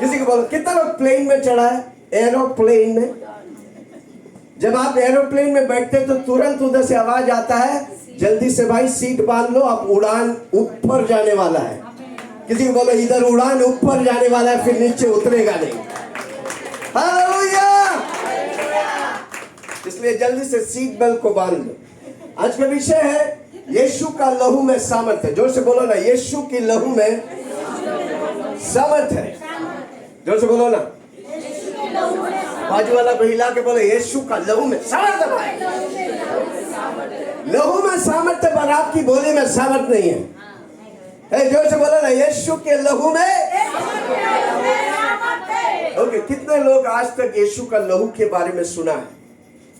किसी को बोलो कितना लोग प्लेन में चढ़ा है, एरोप्लेन में। जब आप एरोप्लेन में बैठते तो तुरंत उधर से आवाज आता है, जल्दी से भाई सीट बांध लो, अब उड़ान ऊपर जाने वाला है। किसी को बोलो इधर उड़ान ऊपर जाने वाला है, फिर नीचे उतरेगा नहीं। हालेलुया। इसलिए जल्दी से सीट बेल्ट को बांध लो। आज का विषय है यीशु का लहू में सामर्थ्य है। जोर से बोलो ना, यीशु की लहू में सामर्थ्य है। जोर से बोलो ना, बाजू वाला को हिला के बोलो यीशु का लहू में सामर्थ्य है। लहू में सामर्थ्य पर आपकी बोली में सामर्थ्य नहीं है। जोर से बोलो ना, यीशु के लहू में। ओके, कितने लोग आज तक यीशु का लहू के बारे में सुना है?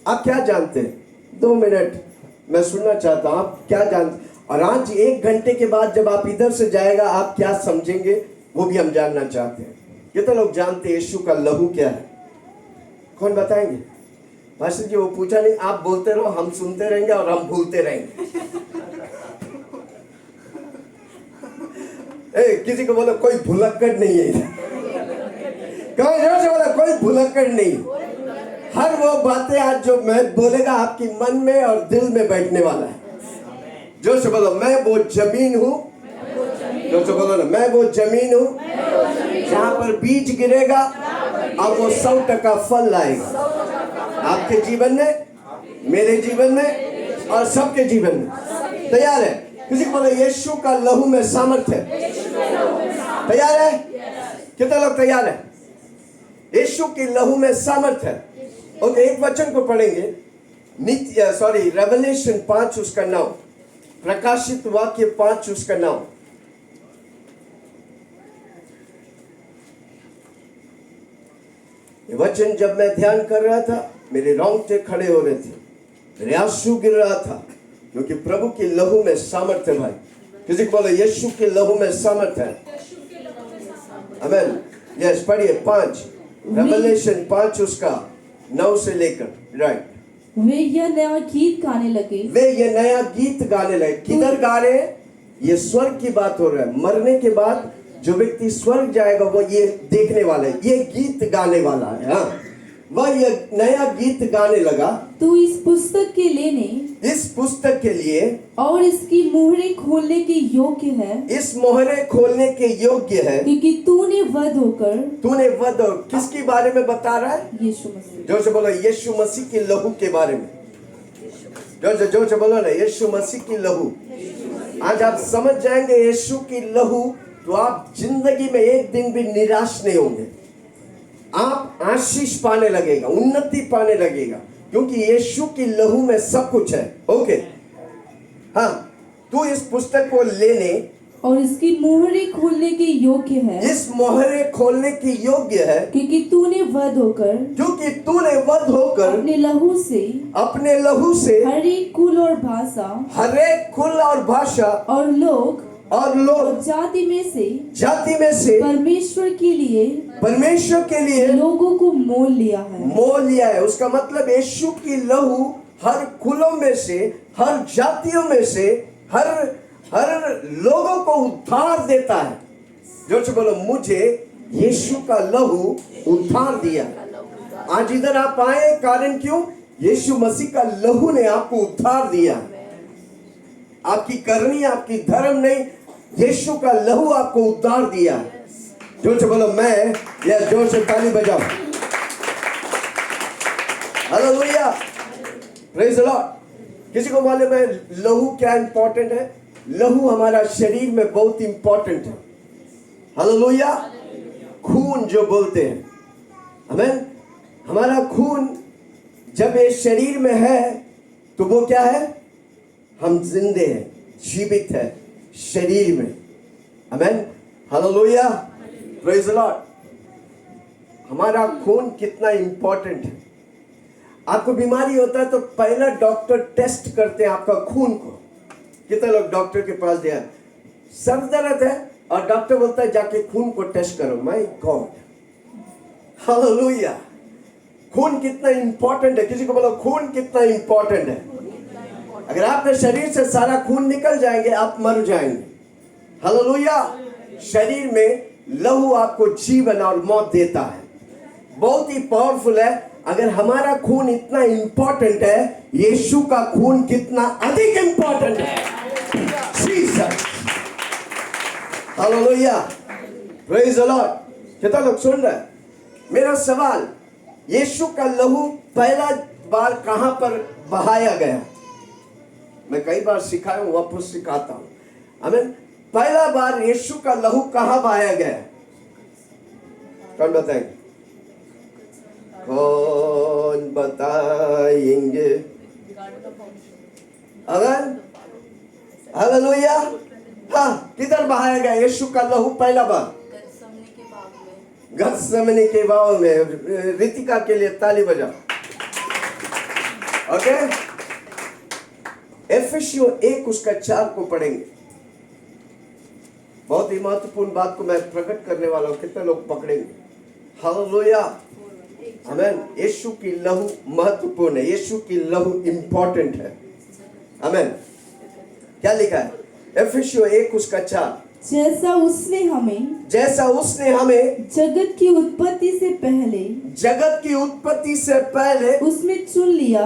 आप क्या जानते हैं? 2 मिनट मैं सुनना चाहता हूं, आप क्या जानते? और आज 1 घंटे के बाद जब आप इधर से जाएगा, आप क्या समझेंगे वो भी हम जानना चाहते हैं। कितने लोग जानते हैं यीशु का लहू क्या है? कौन बताएंगे? पास्टर जी वो पूछा नहीं, आप बोलते रहो, हम सुनते रहेंगे और हम भूलते रहेंगे। किसी को बोलो कोई भुलक्कड़ नहीं है। कहो जोर से बोलो, कोई भुलक्कड़ नहीं। हर वो बातें आज जो मैं बोलेगा आपकी मन में और दिल में बैठने वाला है। जोर से बोलो, मैं वो जमीन हूँ। जोर से बोलो ना, मैं वो जमीन हूँ जहाँ पर बीज गिरेगा और वो 100% फल लाएगा। आपके जीवन में, मेरे जीवन में और सबके जीवन में। तैयार है? किसी को बोलो यीशु का लहू में सामर्थ्य है। तैयार है? कितने लोग तैयार है? यीशु की लहू में सामर्थ्य है। ओके, एक वचन को पढ़ेंगे, रेवलेशन 5 उसका 9, प्रकाशित वाक्य 5 उसका 9। ये वचन जब मैं ध्यान कर रहा था, मेरे रोंगटे खड़े हो रहे थे, मेरे आंसू गिर रहा था, क्योंकि प्रभु की लहू में सामर्थ्य है भाई। किसी को बोलो यीशु के लहू में सामर्थ्य है। आमीन। यस, पढ़िए 5, रेवलेशन 5 उसका 9 से लेकर राइट। वे यह नया गीत गाने लगे। वे ये नया गीत गाने लगे। किधर गा रहे हैं? ये स्वर्ग की बात हो रहा है। मरने के बाद जो व्यक्ति स्वर्ग जाएगा वो ये देखने वाला है, ये गीत गाने वाला है। हाँ, वह ये नया गीत गाने लगा। तू इस पुस्तक के लेने, इस पुस्तक के लिए और इसकी मोहरे खोलने के योग्य है। इस मोहरे खोलने के योग्य है, क्योंकि तूने वध होकर। तूने वध। किसके बारे में बता रहा है? यीशु मसीह। जोर से बोलो यीशु मसीह की लहू के बारे में। जोर से बोलो ना, यीशु मसीह की लहू। आज आप समझ जाएंगे यीशु की लहू, तो आप जिंदगी में एक दिन भी निराश नहीं होंगे। आप आशीष पाने लगेगा, उन्नति पाने लगेगा, क्योंकि यीशु की लहू में सब कुछ है। ओके, हाँ, तू इस पुस्तक को लेने और इसकी मोहरे खोलने के योग्य है। इस मोहरे खोलने की योग्य है, क्योंकि तूने वध होकर। क्योंकि तूने वध होकर अपने लहू से हर एक कुल और भाषा, हर एक कुल और भाषा और लोग जाति में से परमेश्वर के लिए लोगों को मोल लिया है। उसका मतलब यीशु की लहू हर कुलों में से, हर जातियों में से, हर लोगों को उद्धार देता है। जोर से बोलो, मुझे यीशु का लहू उद्धार दिया। आज इधर आप आए, कारण क्यों? यीशु मसीह का लहू ने आपको उद्धार दिया। आपकी करनी, आपकी धर्म नहीं, यीशु का लहू आपको उद्धार दिया। जोर से बोलो मैं, या जोर से ताली बजाओ। Hallelujah, praise the Lord. किसी को मालूम है लहू क्या इंपॉर्टेंट है? लहू हमारा शरीर में बहुत इंपॉर्टेंट है। हालेलुया। खून जो बोलते हैं, आमीन। हमारा खून जब ये शरीर में है तो वो क्या है? हम जिंदे हैं, जीवित है शरीर में। आमीन, हालेलुया, प्रेज द लॉर्ड। हमारा खून कितना इंपॉर्टेंट है। आपको बीमारी होता है तो पहला डॉक्टर टेस्ट करते हैं आपका खून को। कितने लोग डॉक्टर के पास गए? सर दर्द है और डॉक्टर बोलता है जाके खून को टेस्ट करो। My God, hallelujah. खून कितना इंपॉर्टेंट है। किसी को बोलो खून कितना इंपॉर्टेंट है। अगर आपके शरीर से सारा खून निकल जाएंगे आप मर जाएंगे। हालेलुया। शरीर में लहू आपको जीवन और मौत देता है। बहुत ही पावरफुल है। अगर हमारा खून इतना इंपॉर्टेंट है, यीशु का खून कितना अधिक इंपॉर्टेंट है। Jesus, hallelujah, praise the Lord. कितना लोग सुन रहे हैं? मेरा सवाल, यीशु का लहू पहला बार कहां पर बहाया गया? मैं कई बार सिखाया हूं, वापस सिखाता हूं। आमीन। पहला बार यीशु का लहू कहां बहाया गया? कौन बताएंगे? कौन बताएंगे? अगर हालेलुया, हाँ, किधर बहाया गया यीशु का लहू पहला बार? गत्सेमनी के बाग में। रितिका के लिए ताली बजाओ। ओके, एफेसियों 1 उसका 4 को पढ़ेंगे। बहुत ही महत्वपूर्ण बात को मैं प्रकट करने वाला हूं। कितने लोग पकड़ेंगे? हालेलुया, आमीन। यीशु की लहू महत्वपूर्ण है। यीशु की लहू इंपॉर्टेंट है। आमीन। क्या लिखा है? एफेसियों 1 उसका 4। जैसा उसने हमें जगत की उत्पत्ति से पहले उसमें चुन लिया।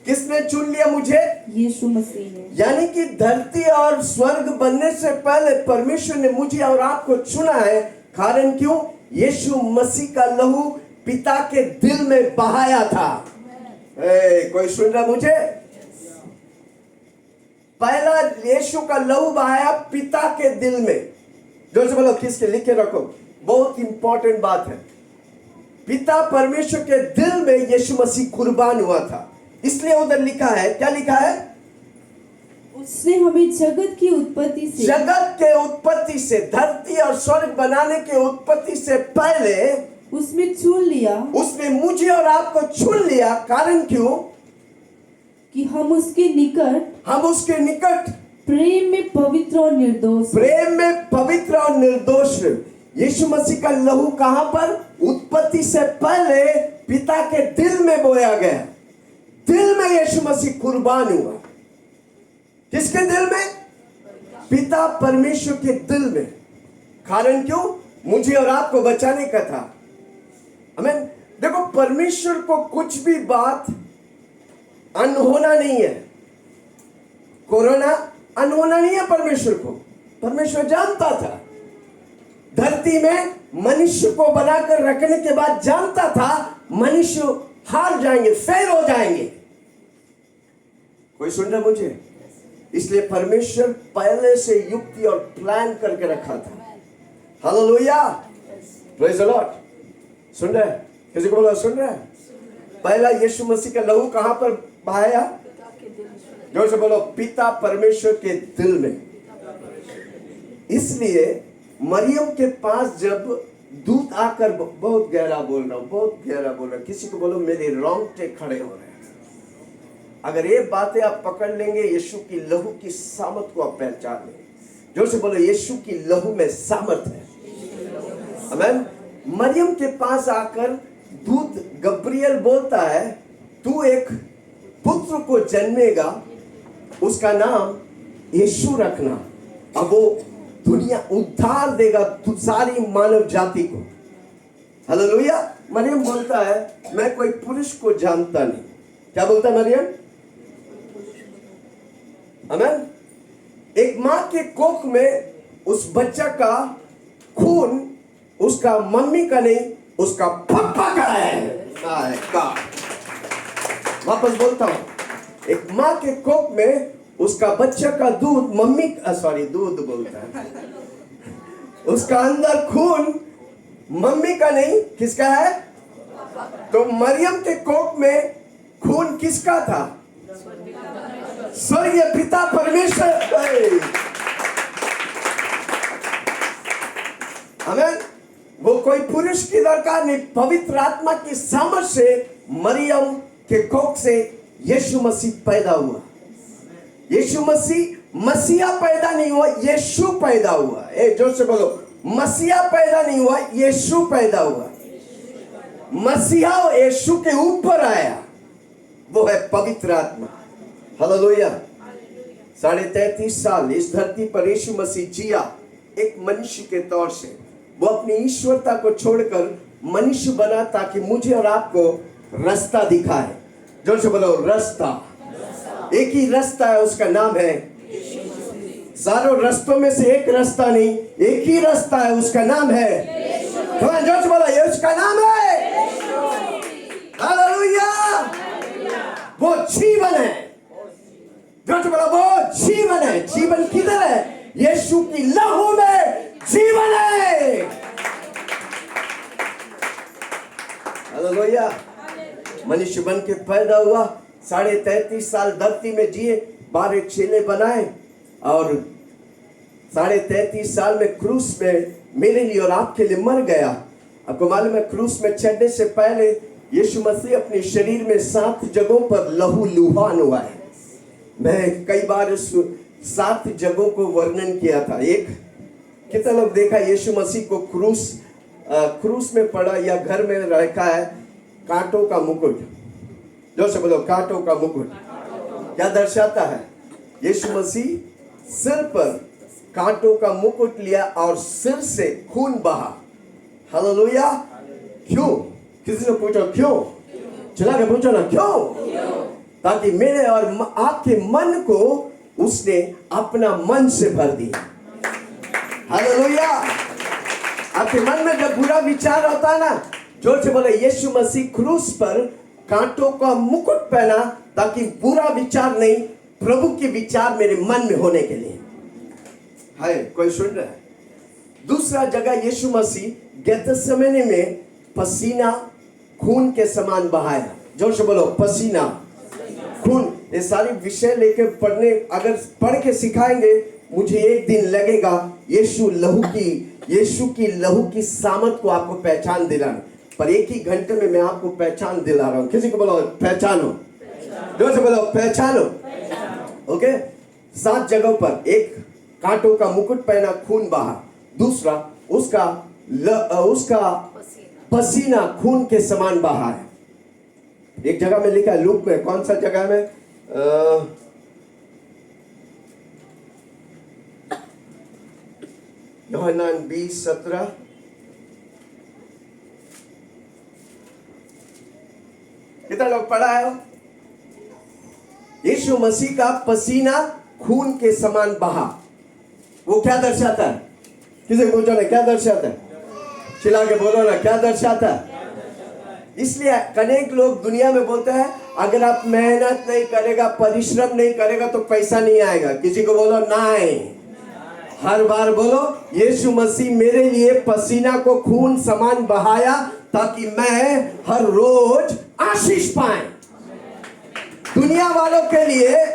किसने चुन लिया मुझे? यीशु मसीह ने। यानी कि धरती और स्वर्ग बनने से पहले परमेश्वर ने मुझे और आपको चुना है। कारण क्यों? यीशु मसीह का लहू पिता के दिल में बहाया था। कोई सुन रहा मुझे? पहला यीशु का लहू बहाया पिता के दिल में। जोर से बोलो, किसके? लिख के रखो, बहुत इंपॉर्टेंट बात है। पिता परमेश्वर के दिल में यीशु मसीह कुर्बान हुआ था। इसलिए उधर लिखा है, क्या लिखा है? उसने हमें जगत के उत्पत्ति से, धरती और स्वर्ग बनाने के उत्पत्ति से पहले उसमें चुन लिया। उसने मुझे और आपको चुन लिया। कारण क्यों? कि हम उसके निकट प्रेम में पवित्र और निर्दोष। यीशु मसीह का लहू कहां पर? उत्पत्ति से पहले पिता के दिल में बोया गया। दिल में यीशु मसीह कुर्बान हुआ। किसके दिल में? पिता परमेश्वर के दिल में। कारण क्यों? मुझे और आपको बचाने का था। आमीन। देखो, परमेश्वर को कुछ भी बात अनहोना नहीं है। कोरोना अनहोना नहीं है परमेश्वर को। परमेश्वर जानता था। धरती में मनुष्य को बनाकर रखने के बाद जानता था मनुष्य हार जाएंगे, फेल हो जाएंगे। कोई सुन रहा मुझे? इसलिए परमेश्वर पहले से युक्ति और प्लान करके रखा था। Hallelujah, praise the Lord. सुन रहे? किसी को बोला सुन रहे? पहला यीशु मसीह का लहू कहां पर बहाया? जोर से बोलो, पिता परमेश्वर के दिल में। इसलिए मरियम के पास जब दूत आकर, बहुत गहरा बोल रहा हूं, किसी को बोलो मेरे रोंगटे खड़े हो रहे हैं। अगर ये बातें आप पकड़ लेंगे, यीशु की लहू की सामर्थ को आप पहचान लेंगे। जोर से बोलो, यीशु की लहू में सामर्थ है। आमीन। मरियम के पास आकर दूत गब्रियल बोलता है, तू एक पुत्र को जन्मेगा, उसका नाम यीशु रखना। अब वो दुनिया उद्धार देगा सारी मानव जाति को। हालेलुया। मरियम बोलता है, मैं कोई पुरुष को जानता नहीं। क्या बोलता है मरियम? आमीन। एक मां के कोख में उस बच्चा का खून उसका मम्मी का नहीं, उसका पापा का है। वापस बोलता हूं, एक मां के कोख में उसका बच्चा का दूध मम्मी, दूध बोलता है, उसका अंदर खून मम्मी का नहीं, किसका है? तो मरियम के कोख में खून किसका था? स्वर्गीय पिता परमेश्वर। आमीन। वो कोई पुरुष की दरकार नहीं, पवित्र आत्मा की सामर्थ से मरियम के कोख से यीशु मसीह पैदा हुआ। यीशु मसीह मसीहा पैदा नहीं हुआ, यीशु पैदा हुआ। जोर से बोलो, मसीहा पैदा नहीं हुआ, यीशु पैदा हुआ। मसीहा यीशु के ऊपर आया, वो है पवित्र आत्मा। हालेलुया। 33.5 साल इस धरती पर यीशु मसीह जिया एक मनुष्य के तौर से। वो अपनी ईश्वरता को छोड़कर मनुष्य बना ताकि मुझे और आपको रास्ता दिखाए। जोर से बोलो रास्ता। एक ही रास्ता है, उसका नाम है, सारों रास्तों में से एक रास्ता नहीं, एक ही रास्ता है, उसका नाम है, जोर से बोलो, ये उसका नाम है, हालेलुया। वो जीवन है, जोर से बोलो, वो जीवन है। जीवन किधर है? यीशु की लहू में जीवन है, हालेलुया। मनुष्य बन के पैदा हुआ, 33.5 साल धरती में जिए, 12 चेले बनाए और 33.5 साल में क्रूस में मेरे लिए और आपके लिए मर गया। आपको मालूम है, क्रूस में चढ़ने से पहले यीशु मसीह अपने शरीर में 7 जगहों पर लहू लुहान हुआ है। मैं कई बार उस 7 जगहों को वर्णन किया था। एक, कितना लोग देखा यीशु मसीह को क्रूस में पड़ा या घर में रखा है कांटों का मुकुट? जोर से बोलो, कांटों का मुकुट क्या दर्शाता है? यीशु मसीह सिर पर कांटों का मुकुट लिया और सिर से खून बहा, हालेलुया। क्यों? किसी ने पूछा क्यों? चला के पूछो ना, क्यों? ताकि मेरे और आपके मन को उसने अपना मन से भर दिया, हालेलुया। आपके मन में जब बुरा विचार होता है ना, जोर से बोले, यीशु मसीह क्रूस पर कांटों का मुकुट पहना ताकि बुरा विचार नहीं, प्रभु के विचार मेरे मन में होने के लिए है। कोई सुन रहा है? दूसरा जगह यीशु मसीह गेतसेमने में पसीना खून के समान बहाया। जोर से बोलो, पसीना खून। ये सारी विषय लेके पढ़ने, अगर पढ़ के सिखाएंगे, मुझे एक दिन लगेगा यीशु की लहू की सामर्थ को आपको पहचान दिलाना। पर एक ही घंटे में मैं आपको पहचान दिला रहा हूं। किसी को बोलो पहचानो, जोर से बोलो पहचानो। ओके, 7 जगहों पर, एक कांटों का मुकुट पहना, खून बहा। दूसरा, उसका पसीना खून के समान बहा है। एक जगह में लिखा है लूक में, कौन सा जगह में? यूहन्ना 20:17। कितना लोग पढ़ा है? यीशु मसीह का पसीना खून के समान बहा, वो क्या दर्शाता है? किसी को पूछो ना, क्या दर्शाता है? चिल्ला के बोलो ना, क्या दर्शाता है? इसलिए अनेक लोग दुनिया में बोलते हैं, अगर आप मेहनत नहीं करेगा, परिश्रम नहीं करेगा तो पैसा नहीं आएगा। किसी को बोलो नहीं, हर बार बोलो, यीशु मसीह मेरे लिए पसीना को खून समान बहाया ताकि मैं हर रोज आशीष पाए। दुनिया वालों के लिए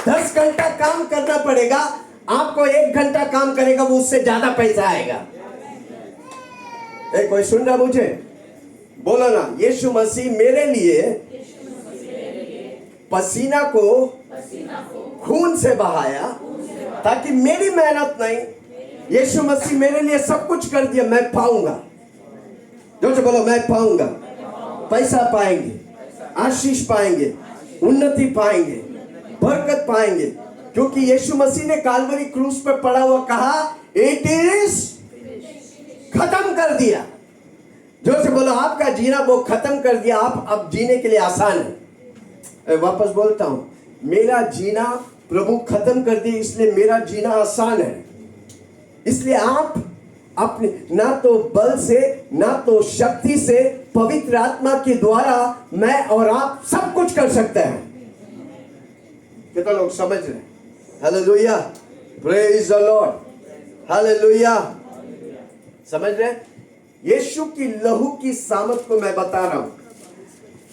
10 घंटा काम करना पड़ेगा, आपको 1 घंटा काम करेगा, वो उससे ज्यादा पैसा आएगा। कोई सुन रहा मुझे? बोलो ना, यीशु मसीह मेरे लिए पसीना को खून से बहाया ताकि मेरी मेहनत नहीं, यीशु मसीह मेरे लिए सब कुछ कर दिया, मैं पाऊंगा। जोर से बोलो, मैं पाऊंगा। पैसा पाएंगे, आशीष पाएंगे, उन्नति पाएंगे, बरकत पाएंगे, क्योंकि यीशु मसीह ने काल्वरी क्रूस पर पड़ा हुआ कहा, इट इज खत्म कर दिया। जोर से बोलो, आपका जीना वो खत्म कर दिया, आप अब जीने के लिए आसान है। वापस बोलता हूं, मेरा जीना प्रभु खत्म कर दिया, इसलिए मेरा जीना आसान है। इसलिए आप अपने ना तो बल से, ना तो शक्ति से, पवित्र आत्मा के द्वारा मैं और आप सब कुछ कर सकते हैं। कितना लोग समझ रहे? Hallelujah, praise the Lord, hallelujah. समझ रहे? यीशु की लहू की सामर्थ को मैं बता रहा हूं।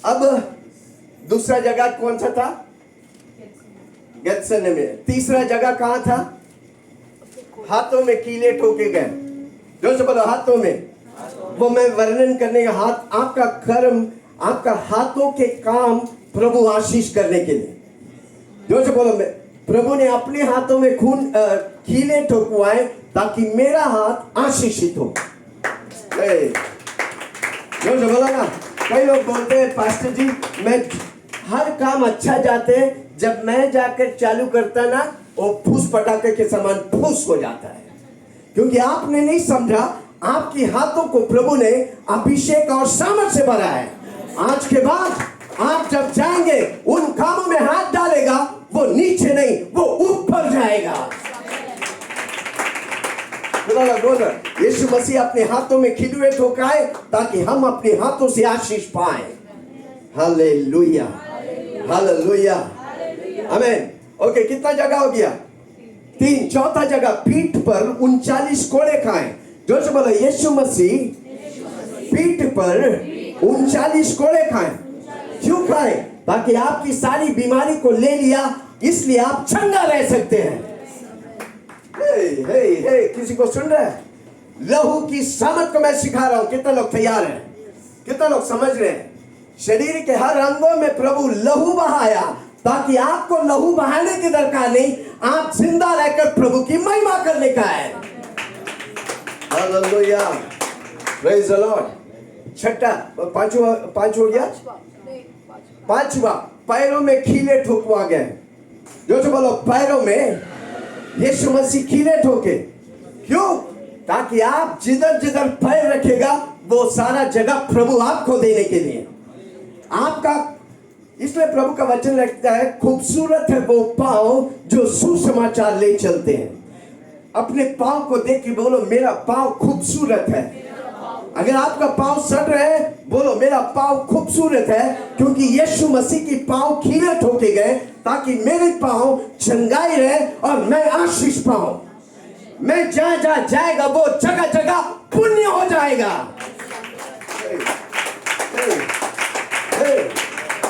अब दूसरा जगह कौन सा था? गेतसेमने में। तीसरा जगह कहां था? हाथों में कीले ठोके गए। जो से बोलो, हाथों में। वो मैं वर्णन करने का, हाथ आपका कर्म, आपका हाथों के काम प्रभु आशीष करने के लिए। जो से बोलो, प्रभु ने अपने हाथों में कीले ठोकवाए ताकि मेरा हाथ आशीषित हो। जो से बोला ना, कई लोग बोलते हैं पास्टर जी मैं हर काम अच्छा जाते हैं, जब मैं जाकर चालू करता ना वो फूस पटाखे के समान फूस हो जाता है। क्योंकि आपने नहीं समझा, आपके हाथों को प्रभु ने अभिषेक और सामर्थ से भरा है। आज के बाद आप जब जाएंगे, उन कामों में हाथ डालेगा, वो नीचे नहीं, वो ऊपर जाएगा। बोलो, यीशु मसीह अपने हाथों में खिलुए ठोकाए ताकि हम अपने हाथों से आशीष पाए। हालेलुया, हालेलुया, आमीन। ओके, कितना जगह हो गया? 3। चौथा जगह, पीठ पर 39 कोड़े खाए। जोर से बोलो, यीशु मसीह पीठ पर 39 कोड़े खाए। क्यों खाए? ताकि आपकी सारी बीमारी को ले लिया, इसलिए आप चंगा रह सकते हैं। हे, किसी को सुन रहा है? लहू की सामर्थ को मैं सिखा रहा हूं। कितना लोग तैयार हैं? कितना लोग समझ रहे हैं? शरीर के हर अंगों में प्रभु लहू बहाया ताकि आपको लहू बहाने की दरकार नहीं, आप जिंदा रहकर प्रभु की महिमा करने का है। Hallelujah, praise the Lord. छठा, पांच हो गया। पांचवा, पैरों में खीले ठोकवा गए। जो तो बोलो, पैरों में यीशु मसीह खीले ठोके। क्यों? ताकि आप जिधर जिधर पैर रखेगा, वो सारा जगह प्रभु आपको देने के लिए आपका। इसलिए प्रभु का वचन लगता है, खूबसूरत है वो पांव जो सुसमाचार ले चलते हैं। अपने पांव को देख के बोलो, मेरा पांव खूबसूरत है। अगर आपका पांव सड़ रहा है, बोलो मेरा पांव खूबसूरत है, क्योंकि यीशु मसीह की पांव खीले ठोके गए ताकि मेरे पांव चंगाई रहे और मैं आशीष पाऊं। मैं जहां जहां जाएगा, वो जगह जगह पुण्य हो जाएगा।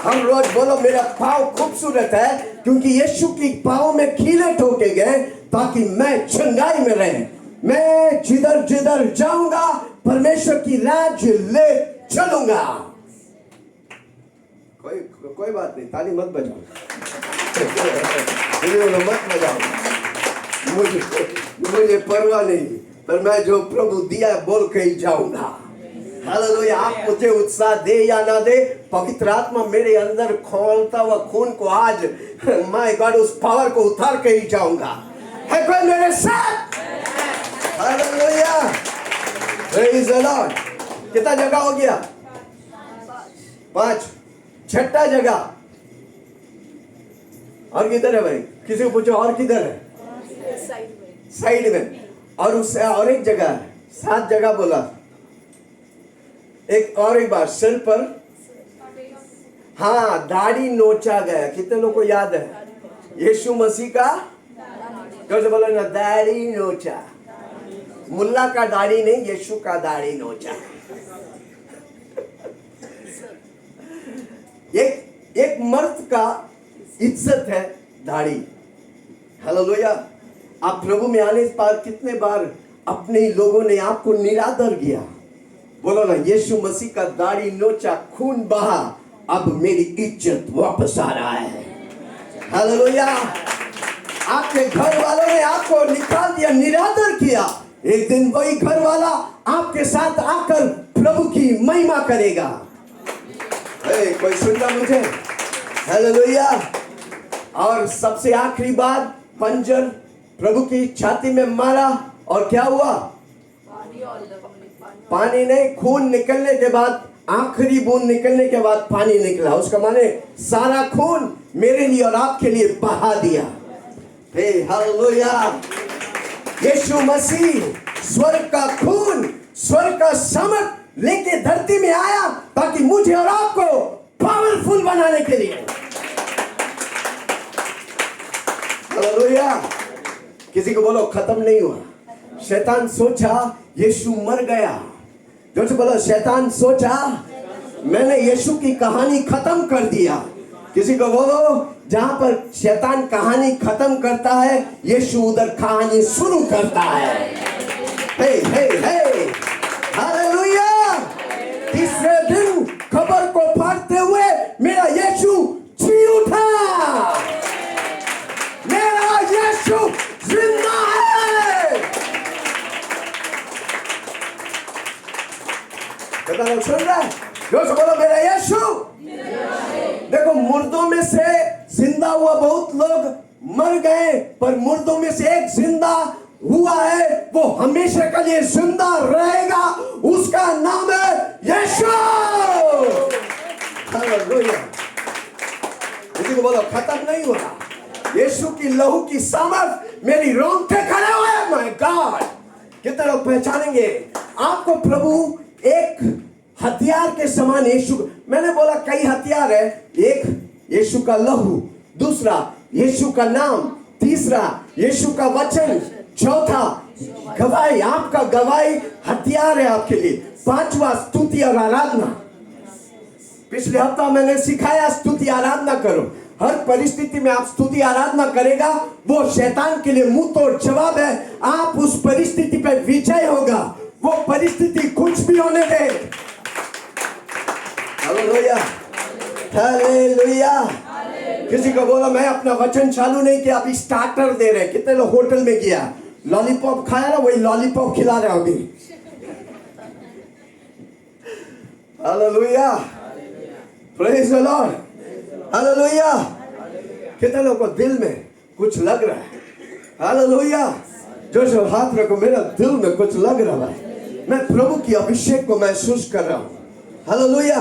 हम रोज बोलो, मेरा पांव खूबसूरत है क्योंकि यीशु की पांव में खीले ठोके गए ताकि मैं चंगाई में रहे। मैं जिधर जिधर जाऊंगा, परमेश्वर की राज्य ले चलूंगा। कोई बात नहीं, ताली मत बजाओ, मत बजाओ, मुझे परवाह नहीं, पर मैं जो प्रभु दिया बोल के ही जाऊंगा। हालेलुया। आप मुझे उत्साह दे या ना दे, पवित्र आत्मा मेरे अंदर खोलता हुआ खून को आज माय गॉड उस पावर को उतार के ही जाऊंगा। है कोई मेरे साथ? Hallelujah, praise the Lord. कितना जगह हो गया? 5। छठा जगह, और किधर है भाई? किसी को पूछो, और किधर है? साइड में। और उससे और एक जगह है। 7 जगह बोला। एक और एक बार, सिर पर, हाँ, दाढ़ी नोचा गया। कितने लोगों को याद है? यीशु मसीह का, कैसे बोला ना, दाढ़ी नोचा। मुल्ला का दाढ़ी नहीं, यीशु का दाढ़ी नोचा। एक मर्द का इज्जत है दाढ़ी। हालेलुया। आप प्रभु में आने पर कितने बार अपने लोगों ने आपको निरादर किया? बोलो ना, यीशु मसीह का दाढ़ी नोचा, खून बहा, अब मेरी इज्जत वापस आ रहा है। हालेलुया। आपके घर वालों ने आपको निकाल दिया, निरादर किया, एक दिन वही घर वाला आपके साथ आकर प्रभु की महिमा करेगा। कोई सुनता मुझे? हालेलुया। और सबसे आखिरी बात, पंजर प्रभु की छाती में मारा, और क्या हुआ? पानी नहीं, खून निकलने के बाद, आखिरी बूंद निकलने के बाद पानी निकला। उसका माने सारा खून मेरे लिए और आपके लिए बहा दिया। हालेलुया। यीशु मसीह स्वर्ग का खून, स्वर्ग का सामर्थ लेके धरती में आया ताकि मुझे और आपको पावरफुल बनाने के लिए। हालेलुया। किसी को बोलो, खत्म नहीं हुआ। शैतान सोचा यीशु मर गया। जो से बोलो, शैतान सोचा मैंने यीशु की कहानी खत्म कर दिया। किसी को बोलो, जहां पर शैतान कहानी खत्म करता है, यीशु उधर कहानी शुरू करता है। हे हे हे, हालेलुया। तीसरे दिन खबर को फाड़ते हुए मेरा यीशु जी उठा। मेरा यीशु जिंदा है। कितना लोग सुन रहे हैं? जो से बोलो, मेरा यीशु। देखो, मुर्दों में से जिंदा हुआ बहुत लोग मर गए, पर मुर्दों में से एक जिंदा हुआ है वो हमेशा के लिए जिंदा रहेगा, उसका नाम है यीशु। हालेलुया। किसी को बोलो खत्म नहीं होगा। यीशु की लहू की सामर्थ मेरी रोंगटे खड़े हुए। माय गॉड, कितने लोग पहचानेंगे आपको प्रभु एक हथियार के समान। यीशु, मैंने बोला कई हथियार है। एक यीशु का लहू, दूसरा यीशु का नाम, तीसरा यीशु का वचन, चौथा गवाही। आपका गवाही हथियार है आपके लिए। पांचवा स्तुति और आराधना। पिछले हफ्ता मैंने सिखाया स्तुति आराधना करो। हर परिस्थिति में आप स्तुति आराधना करेगा, वो शैतान के लिए मुंह तोड़ जवाब है। आप उस परिस्थिति पे विजय होगा। वो परिस्थिति कुछ भी होने दे। Hallelujah, hallelujah. किसी को बोला मैं अपना वचन चालू नहीं किया, अभी स्टार्टर दे रहे। कितने लोग होटल में गया, लॉलीपॉप खाया ना, वही लॉलीपॉप खिला रहे अभी। Hallelujah, praise the Lord, hallelujah. कितने लोगों को दिल में कुछ लग रहा है? हालेलुया। जो हाथ रखो, मेरा दिल में कुछ लग रहा है। मैं प्रभु की अभिषेक को महसूस कर रहा हूं। Hallelujah,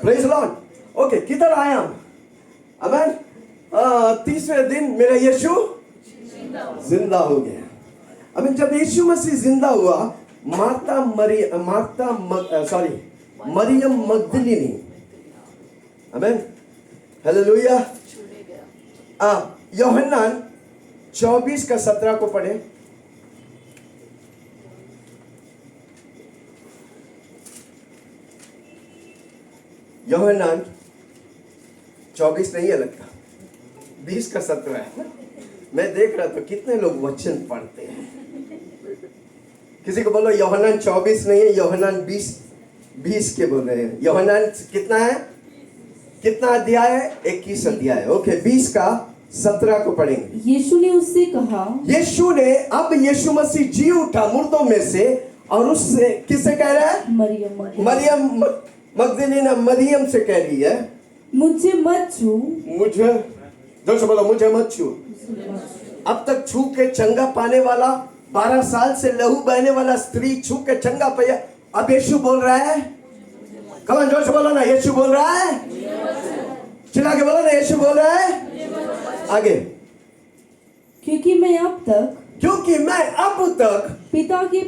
praise the Lord. Okay, किधर आया हम? अमेन। तीसरे दिन मेरा यीशु जिंदा हो गया। अमेन। जब यीशु मसीह जिंदा हुआ, मरियम मगदलीनी, अमेन, हालेलुया। यूहन्ना 24 का 17 को पढ़े। यूहन्ना 24 नहीं है लगता, 20 का 17 है। मैं देख रहा था कितने लोग वचन पढ़ते हैं। किसी को बोलो यूहन्ना 24 नहीं है, यूहन्ना 20 के बोल रहे हैं। यूहन्ना कितना है, कितना अध्याय है? 21 अध्याय। ओके, 20 का 17 को पढ़ेंगे। यीशु ने उससे कहा, यीशु ने, अब यीशु मसीह जी उठा मुर्दों में से, और उससे किससे कह रहा है? मरियम मगदलीना मरियम से कह रही है, मुझे मत छू। मुझे, जोर से बोलो, मुझे मत छू। अब तक छू के चंगा पाने वाला, 12 साल से लहू बहने वाला स्त्री छू के चंगा पाया। अब यीशु बोल रहा है, कमान जोर से बोलो ना, यीशु बोल रहा है। चिल्ला के बोलो ना, यीशु बोल रहा है। आगे, क्योंकि मैं अब तक पिता के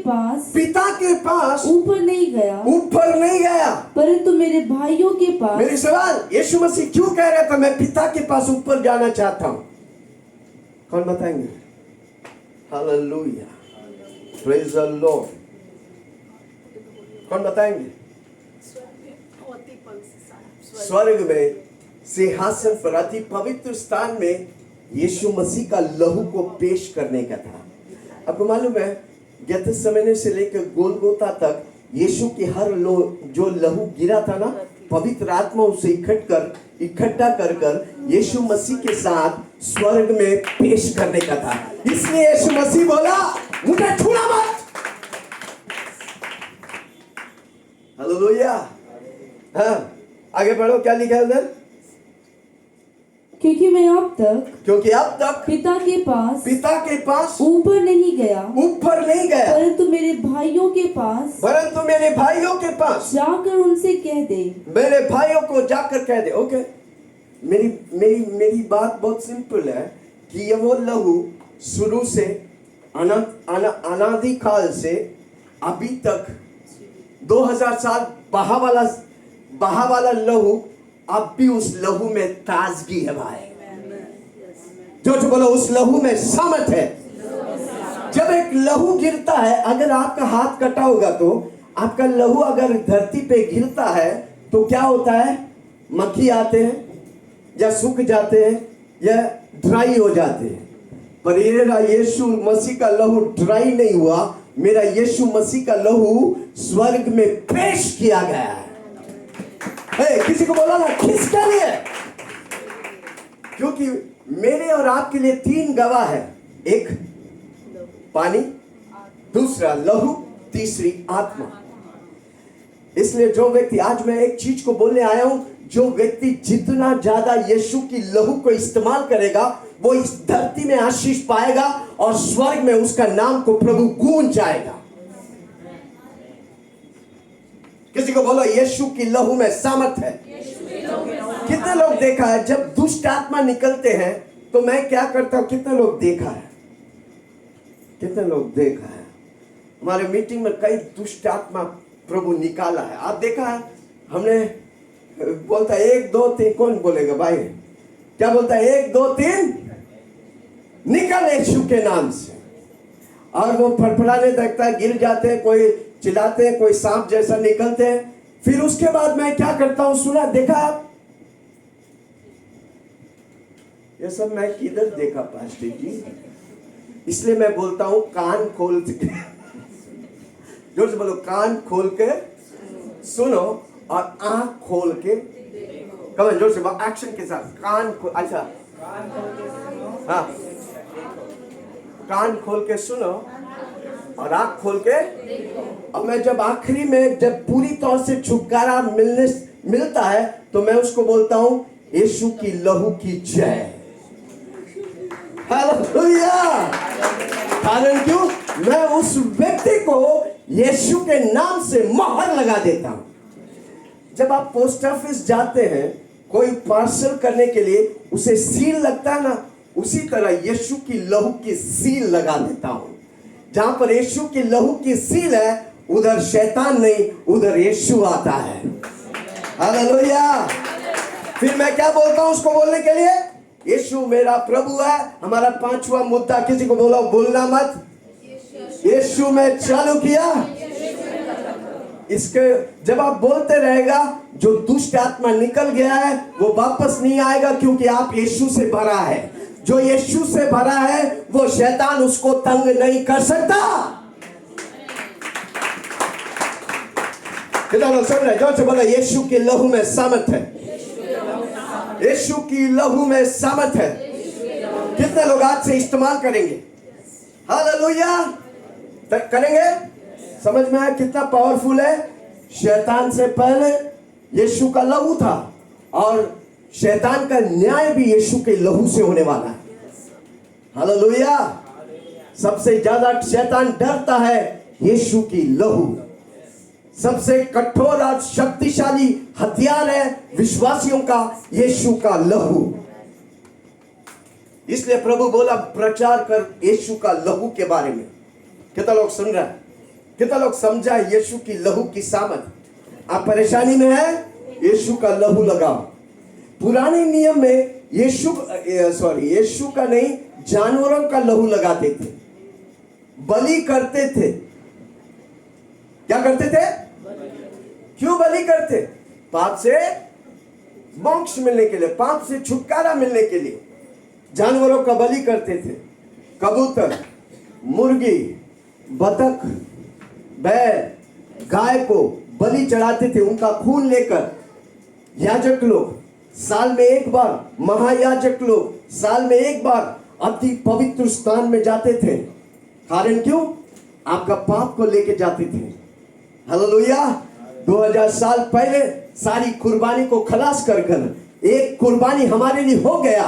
पास ऊपर नहीं गया, परंतु मेरे भाइयों के पास। मेरी सवाल, यीशु मसीह क्यों कह रहा था मैं पिता के पास ऊपर जाना चाहता हूं? कौन बताएंगे? Hallelujah, praise the Lord. कौन बताएंगे? स्वर्ग में सिंहासन पर अति पवित्र स्थान में यीशु मसीह का लहू को पेश करने का था। आपको मालूम है, गेथसेमने से लेकर गोलगोता तक यीशु की हर जो लहू गिरा था ना, पवित्र आत्मा उसे इकट्ठा कर यीशु मसीह के साथ स्वर्ग में पेश करने का था। इसलिए यीशु मसीह बोला, मुझे छूना मत। हालेलुया। हाँ, आगे बढ़ो, क्या लिखा है उधर? क्योंकि अब तक पिता के पास ऊपर नहीं गया, परंतु मेरे भाइयों के पास जाकर उनसे कह दे। मेरे भाइयों को जाकर कह दे। ओके, मेरी बात बहुत सिंपल है कि ये वो लहू शुरू से अनादि काल से अभी तक 2000 साल बहा वाला लहू, अब भी उस लहू में ताजगी है भाई। जो बोलो, उस लहू में सामर्थ है। जब एक लहू गिरता है, अगर आपका हाथ कटा होगा तो आपका लहू अगर धरती पे गिरता है तो क्या होता है? मक्खी आते हैं या सूख जाते हैं या ड्राई हो जाते हैं। पर मेरा यीशु मसीह का लहू ड्राई नहीं हुआ। मेरा यीशु मसीह का लहू स्वर्ग में पेश किया गया है। किसी को बोला ना, किसके लिए? क्योंकि मेरे और आपके लिए 3 गवाह है। एक पानी, दूसरा लहू, तीसरी आत्मा। इसलिए जो व्यक्ति, आज मैं एक चीज को बोलने आया हूं, जो व्यक्ति जितना ज्यादा यीशु की लहू को इस्तेमाल करेगा वो इस धरती में आशीष पाएगा और स्वर्ग में उसका नाम को प्रभु गूंज जाएगा। किसी को बोलो यीशु की लहू में सामर्थ है। कितने लोग देखा है जब दुष्ट आत्मा निकलते हैं तो मैं क्या करता हूं? कितने लोग देखा है? कितने लोग देखा है? हमारे मीटिंग में कई दुष्ट आत्मा प्रभु निकाला है। आप देखा है? हमने बोलता है 1 2 3, कौन बोलेगा भाई? क्या बोलता है? 1 2 3 निकल यीशु के नाम से, और वो फड़फड़ाने लगता है, गिर जाते हैं, कोई चिल्लाते हैं, कोई सांप जैसा निकलते हैं। फिर उसके बाद मैं क्या करता हूं? सुना, देखा आप? ये सब मैं किधर देखा पास्टर जी? इसलिए मैं बोलता हूं कान खोल के जोर से बोलो, कान खोल के सुनो और आंख खोल के, कमेंट जोर से बोलो, एक्शन के साथ, कान खोल, अच्छा हाँ, कान खोल के सुनो और आंख खोल के। और मैं जब आखिरी में जब पूरी तौर से छुटकारा मिलता है तो मैं उसको बोलता हूं यीशु की लहू की जय। हालेलुया। कारण क्यों? मैं उस व्यक्ति को यीशु के नाम से मोहर लगा देता हूं। जब आप पोस्ट ऑफिस जाते हैं कोई पार्सल करने के लिए, उसे सील लगता है ना, उसी तरह यीशु की लहू की सील लगा देता हूं। जहां पर यीशु की लहू की सील है उधर शैतान नहीं, उधर यीशु आता है। हालेलुया। फिर मैं क्या बोलता हूं उसको बोलने के लिए? यीशु मेरा प्रभु है। हमारा 5वां मुद्दा, किसी को बोलो भूलना मत, यीशु में चालू किया। इसके जब आप बोलते रहेगा, जो दुष्ट आत्मा निकल गया है वो वापस नहीं आएगा, क्योंकि आप यीशु से भरा है। जो यीशु से भरा है वो शैतान उसको तंग नहीं कर सकता। कितना लोग सुन रहे? जोर से बोला, यीशु की लहू में सामर्थ है। यीशु की लहू में सामर्थ है। कितने लोग आज से इस्तेमाल करेंगे? हालेलुया। करेंगे? समझ में आया कितना पावरफुल है? शैतान से पहले यीशु का लहू था और शैतान का न्याय भी यीशु के लहू से होने वाला है। हालेलुया। सबसे ज्यादा शैतान डरता है यीशु की लहू। सबसे कठोर और शक्तिशाली हथियार है विश्वासियों का यीशु का लहू। इसलिए प्रभु बोला प्रचार कर यीशु का लहू के बारे में। कितना लोग सुन रहे हैं? कितना लोग समझा यीशु की लहू की सामर्थ? आप परेशानी में है, यीशु का लहू लगाओ। पुराने नियम में यीशु का नहीं, जानवरों का लहू लगाते थे, बलि करते थे। क्या करते थे? क्यों बलि करते? पाप से मोक्ष मिलने के लिए, पाप से छुटकारा मिलने के लिए जानवरों का बलि करते थे। कबूतर, मुर्गी, बतख, बैल, गाय को बलि चढ़ाते थे। उनका खून लेकर याजक लोग साल में एक बार, महायाजक लोग साल में एक बार अति पवित्र स्थान में जाते थे। कारण क्यों? आपका पाप को लेके जाते थे। हालेलुया। 2000 साल पहले सारी कुर्बानी को खलास कर एक कुर्बानी हमारे लिए हो गया।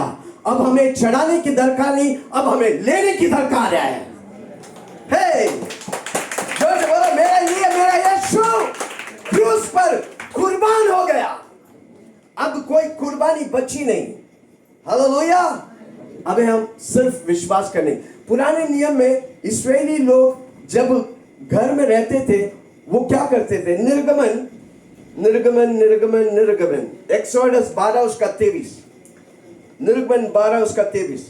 अब हमें चढ़ाने की दरकार नहीं, अब हमें लेने की दरकार है। हे, जो बोलो मेरे लिए मेरा यीशु क्रूस पर कुर्बान हो गया। अब कोई कुर्बानी बची नहीं। हालेलुया। अब हम सिर्फ विश्वास करने। पुराने नियम में इस्राएली लोग जब घर में रहते थे वो क्या करते थे? निर्गमन निर्गमन निर्गमन निर्गमन, एक्सोडस 12 उसका 23, निर्गमन 12 उसका 23।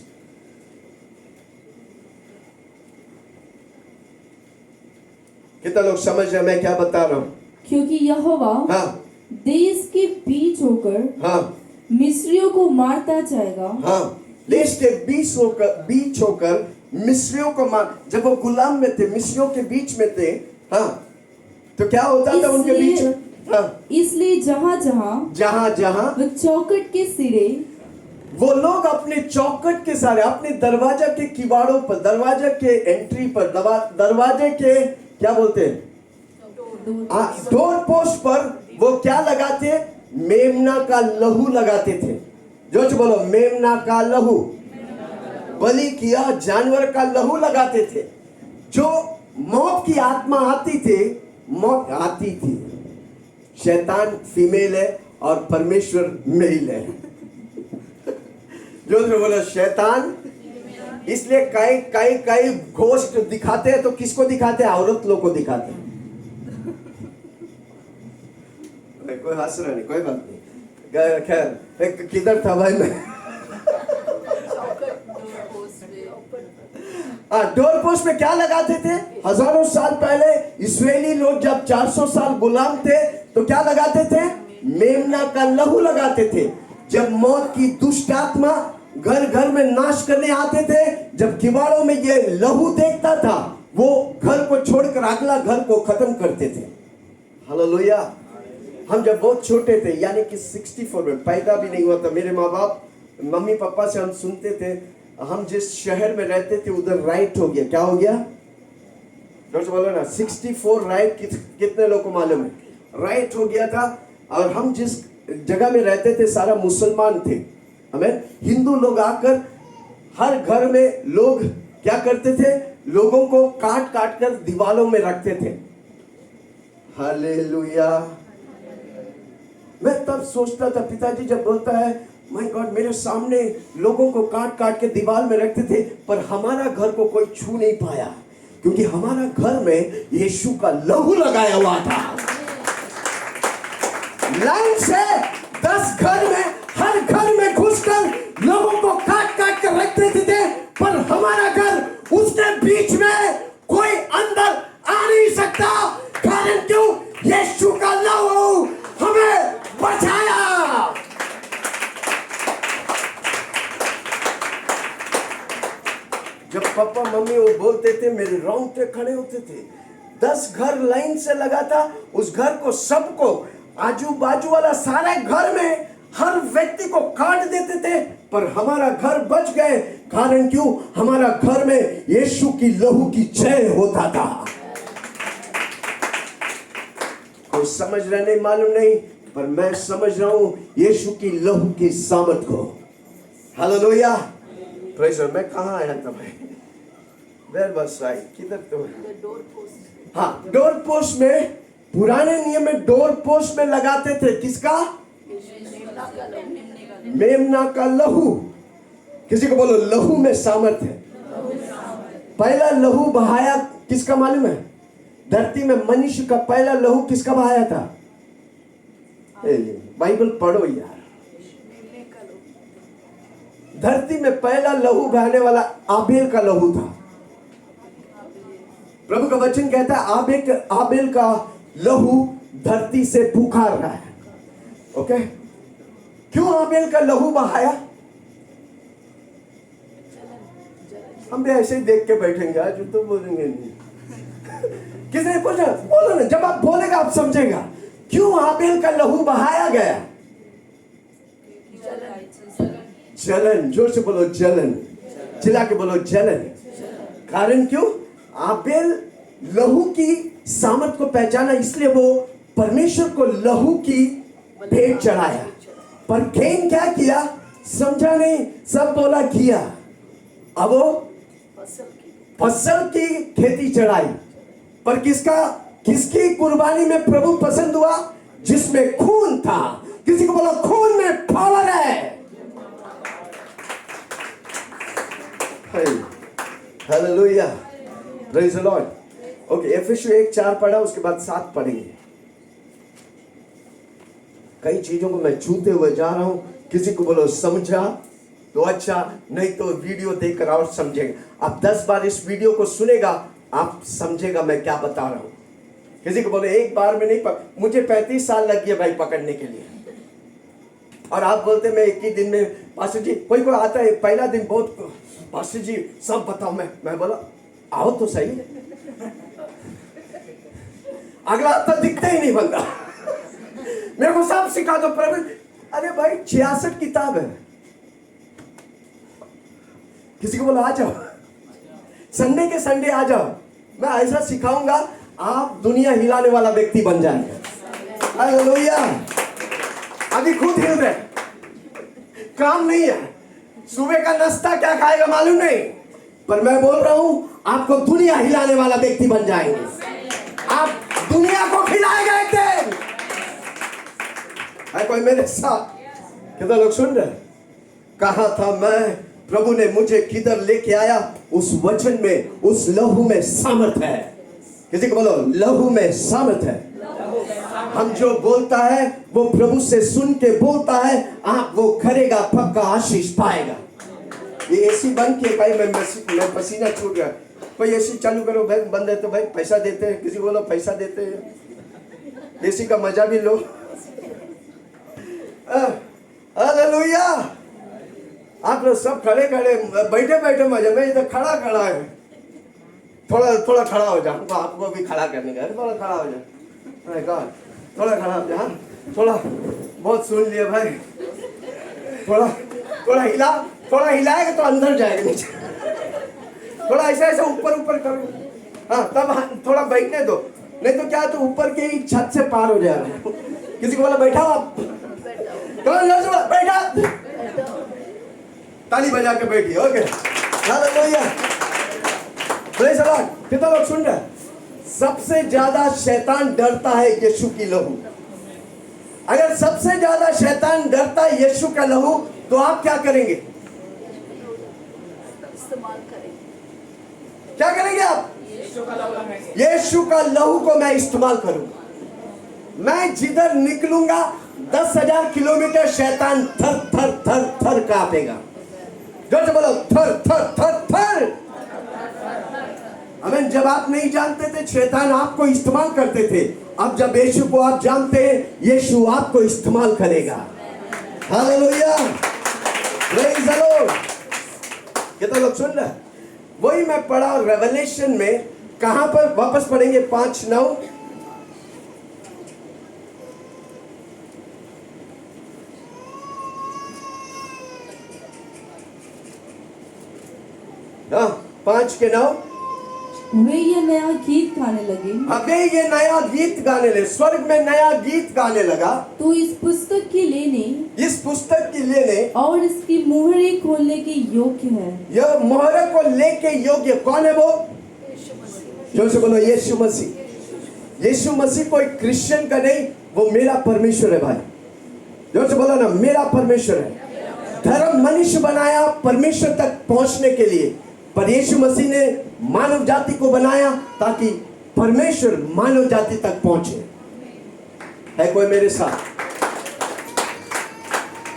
कितना लोग समझ रहे मैं क्या बता रहा हूं? क्योंकि यहोवा हाँ देश के बीच होकर हाँ मिस्रियों को मारता जाएगा। हाँ, देश के बीच होकर मिस्रियों को मार। जब वो गुलाम में थे, मिस्रियों के बीच में थे, हाँ, तो क्या होता था उनके बीच में? हाँ, इसलिए जहाँ जहाँ वो चौखट के सिरे, वो लोग अपने चौखट के सारे, अपने दरवाजा के किवाड़ों पर, दरवाजा के एंट्री पर, दरवाजे के क्या बोलते हैं, डोर पोस्ट पर वो क्या लगाते? मेमना का लहू लगाते थे। जोर से बोलो, मेमना का लहू। बलि किया जानवर का लहू लगाते थे। जो मौत की आत्मा आती थी, मौत आती थी। शैतान फीमेल है और परमेश्वर मेल है। जो बोला शैतान, इसलिए कई घोस्ट दिखाते हैं तो किसको दिखाते हैं? औरत लोग को दिखाते हैं। कोई हंस रहा नहीं, कोई बात नहीं। खैर किधर था भाई मैं? डोर पोस्ट में क्या लगाते थे? हजारों साल पहले इस्राएली लोग जब 400 साल गुलाम थे तो क्या लगाते थे? मेमना का लहू लगाते थे। जब मौत की दुष्ट आत्मा घर घर में नाश करने आते थे, जब किवाड़ों में ये लहू देखता था, वो घर को छोड़कर अगला घर को खत्म करते थे। हालेलुया। हम जब बहुत छोटे थे, यानी कि 64 में पैदा भी नहीं हुआ था, मेरे माँ बाप मम्मी पापा से हम सुनते थे, हम जिस शहर में रहते थे उधर राइट हो गया। क्या हो गया? डॉक्टर बोलो ना, 64 राइट कितने लोगों को मालूम है? राइट हो गया था। और हम जिस जगह में रहते थे सारा मुसलमान थे। हमें हिंदू लोग आकर हर घर में लोग क्या करते थे? लोगों को काट काट कर दीवारों में रखते थे। हालेलुया। मैं तब सोचता था, पिताजी जब बोलता है माय गॉड, मेरे सामने लोगों को काट काट के दीवार में रखते थे, पर हमारा घर को कोई छू नहीं पाया, क्योंकि हमारा घर में यीशु का लहू लगाया हुआ था। लाइन से 10 घर में, हर घर में घुसकर लोगों को काट काट कर रखते थे, पर हमारा घर, उसके बीच में कोई अंदर आ नहीं सकता। कारण क्यों? यीशु का लहू हमें बचाया। जब पापा मम्मी वो बोलते थे, मेरे रोंगटे खड़े होते थे। 10 घर लाइन से लगा था, उस घर को, सबको, आजू बाजू वाला सारे घर में हर व्यक्ति को काट देते थे, पर हमारा घर बच गए। कारण क्यों? हमारा घर में यीशु की लहू की जय होता था। कोई समझ रहे नहीं, मालूम नहीं, पर मैं समझ रहा हूं यीशु की लहू की सामर्थ को। हालेलुया। Praise God. मैं कहां आया था भाई? Where was I? किधर तो? हाँ, डोर पोस्ट में, पुराने नियम में डोर पोस्ट में लगाते थे किसका? मेमना का लहू। किसी को बोलो, लहू में सामर्थ है। पहला लहू बहाया किसका मालूम है? धरती में मनुष्य का पहला लहू किसका बहाया था? बाइबल पढ़ो यार। धरती में पहला लहू बहाने वाला आबेल का लहू था। प्रभु का वचन कहता है आबेल का लहू धरती से पुकार रहा है। ओके, क्यों आबेल का लहू बहाया? हम भी ऐसे ही देख के बैठेंगे, आज तो बोलेंगे नहीं। किसने पूछा? बोलो ना, जब आप बोलेगा आप समझेगा। क्यों आबेल का लहू बहाया गया? जलन। जोर से बोलो, जलन। चिल्ला के बोलो, जलन। कारण क्यों? आबेल लहू की सामर्थ को पहचाना, इसलिए वो परमेश्वर को लहू की भेंट चढ़ाया। पर कैन क्या किया? समझा नहीं, सब बोला किया। अब वो फसल की खेती चढ़ाई, पर किसकी कुर्बानी में प्रभु पसंद हुआ? जिसमें खून था। किसी को बोला, खून में पावर है। Hallelujah, praise the Lord. Okay, Ephesus 1:4 पढ़ा, उसके बाद 7 पढ़ेंगे। कई चीजों को मैं छूते हुए जा रहा हूं। किसी को बोलो समझा तो अच्छा, नहीं तो वीडियो देखकर और समझेगा। आप 10 बार इस वीडियो को सुनेगा, आप समझेगा मैं क्या बता रहा हूं। किसी को बोले एक बार में नहीं मुझे 35 साल लग गया भाई पकड़ने के लिए, और आप बोलते मैं एक ही दिन में। पास्टर जी, कोई आता है पहला दिन बहुत, पास्टर जी सब बताओ। मैं बोला आओ तो सही। अगला हफ्ता दिखता ही नहीं बंदा। मेरे को सब सिखा दो प्रभु। अरे भाई 66 किताब है। किसी को बोला आ जाओ, संडे के संडे आ जाओ, मैं ऐसा सिखाऊंगा आप दुनिया हिलाने वाला व्यक्ति बन जाएंगे। हालेलुया। अभी खुद हिल रहे, काम नहीं है, सुबह का नाश्ता क्या खाएगा मालूम नहीं, पर मैं बोल रहा हूं आपको दुनिया हिलाने वाला व्यक्ति बन जाएंगे, आप दुनिया को खिलाएगा एक दिन। है कोई मेरे साथ? कितना लोग सुन रहे? कहा था मैं, प्रभु ने मुझे किधर लेके आया, उस वचन में, उस लहू में सामर्थ है। किसी को बोलो लहू में सामर्थ है। हम जो बोलता है वो प्रभु से सुन के बोलता है, आप वो करेगा, पक्का आशीष पाएगा। ये एसी बंद किए भाई, मैं पसीना छूट गया। कोई एसी चालू करो भाई, बंद है तो भाई पैसा देते हैं, किसी को बोलो पैसा देते हैं, एसी का मजा भी लो। हालेलुया। आप लोग सब खड़े खड़े बैठे बैठे मजे में, इधर खड़ा खड़ा है, थोड़ा खड़ा हो जाओ, आपको भी खड़ा करने का, थोड़ा खड़ा हो जाओ, थोड़ा खड़ा हो जाओ, थोड़ा बहुत सुन लिए भाई, थोड़ा हिलाएगा तो अंदर जाएगा नीचे, थोड़ा ऐसा ऊपर करो, हाँ तब थोड़ा बैठने दो, नहीं तो क्या तो ऊपर के ही छत से पार हो जाएगा। किसी को बोला बैठा आप, बैठा, ताली बजा के बैठिए। Okay, hallelujah, praise the Lord. कितना लोग सुन रहे? सबसे ज्यादा शैतान डरता है यीशु की लहू। अगर सबसे ज्यादा शैतान डरता है यीशु का लहू, तो आप क्या करेंगे? इस्तेमाल करेंगे। क्या करेंगे आप? यीशु का लहू को मैं इस्तेमाल करूंगा। मैं जिधर निकलूंगा 10,000 किलोमीटर शैतान थर थर थर थर कांपेगा। जोर से बोलो थर थर थर थर। अमेन। जब आप नहीं जानते थे शैतान आपको इस्तेमाल करते थे, अब जब यीशु को आप जानते हैं, यीशु आपको इस्तेमाल करेगा। Hallelujah, praise the Lord. कितना लोग सुन रहे? वही मैं पढ़ा रेवलेशन में, कहां पर? वापस पढ़ेंगे 5:9। हाँ, 5:9। वे ये नया गीत गाने लगे। अबे ये नया गीत गाने लगे, स्वर्ग में नया गीत गाने लगा। तो इस पुस्तक के लेने और इसकी मुहरे खोलने के योग्य है। यह मोहर को लेके योग्य कौन है? वो जोर से बोलो यीशु मसीह। यीशु मसीह कोई क्रिश्चियन का नहीं, वो मेरा परमेश्वर है भाई। जोर से बोलो ना, मेरा परमेश्वर है। धर्म मनुष्य बनाया परमेश्वर तक पहुंचने के लिए, पर यीशु मसीह ने मानव जाति को बनाया ताकि परमेश्वर मानव जाति तक पहुंचे। है कोई मेरे साथ?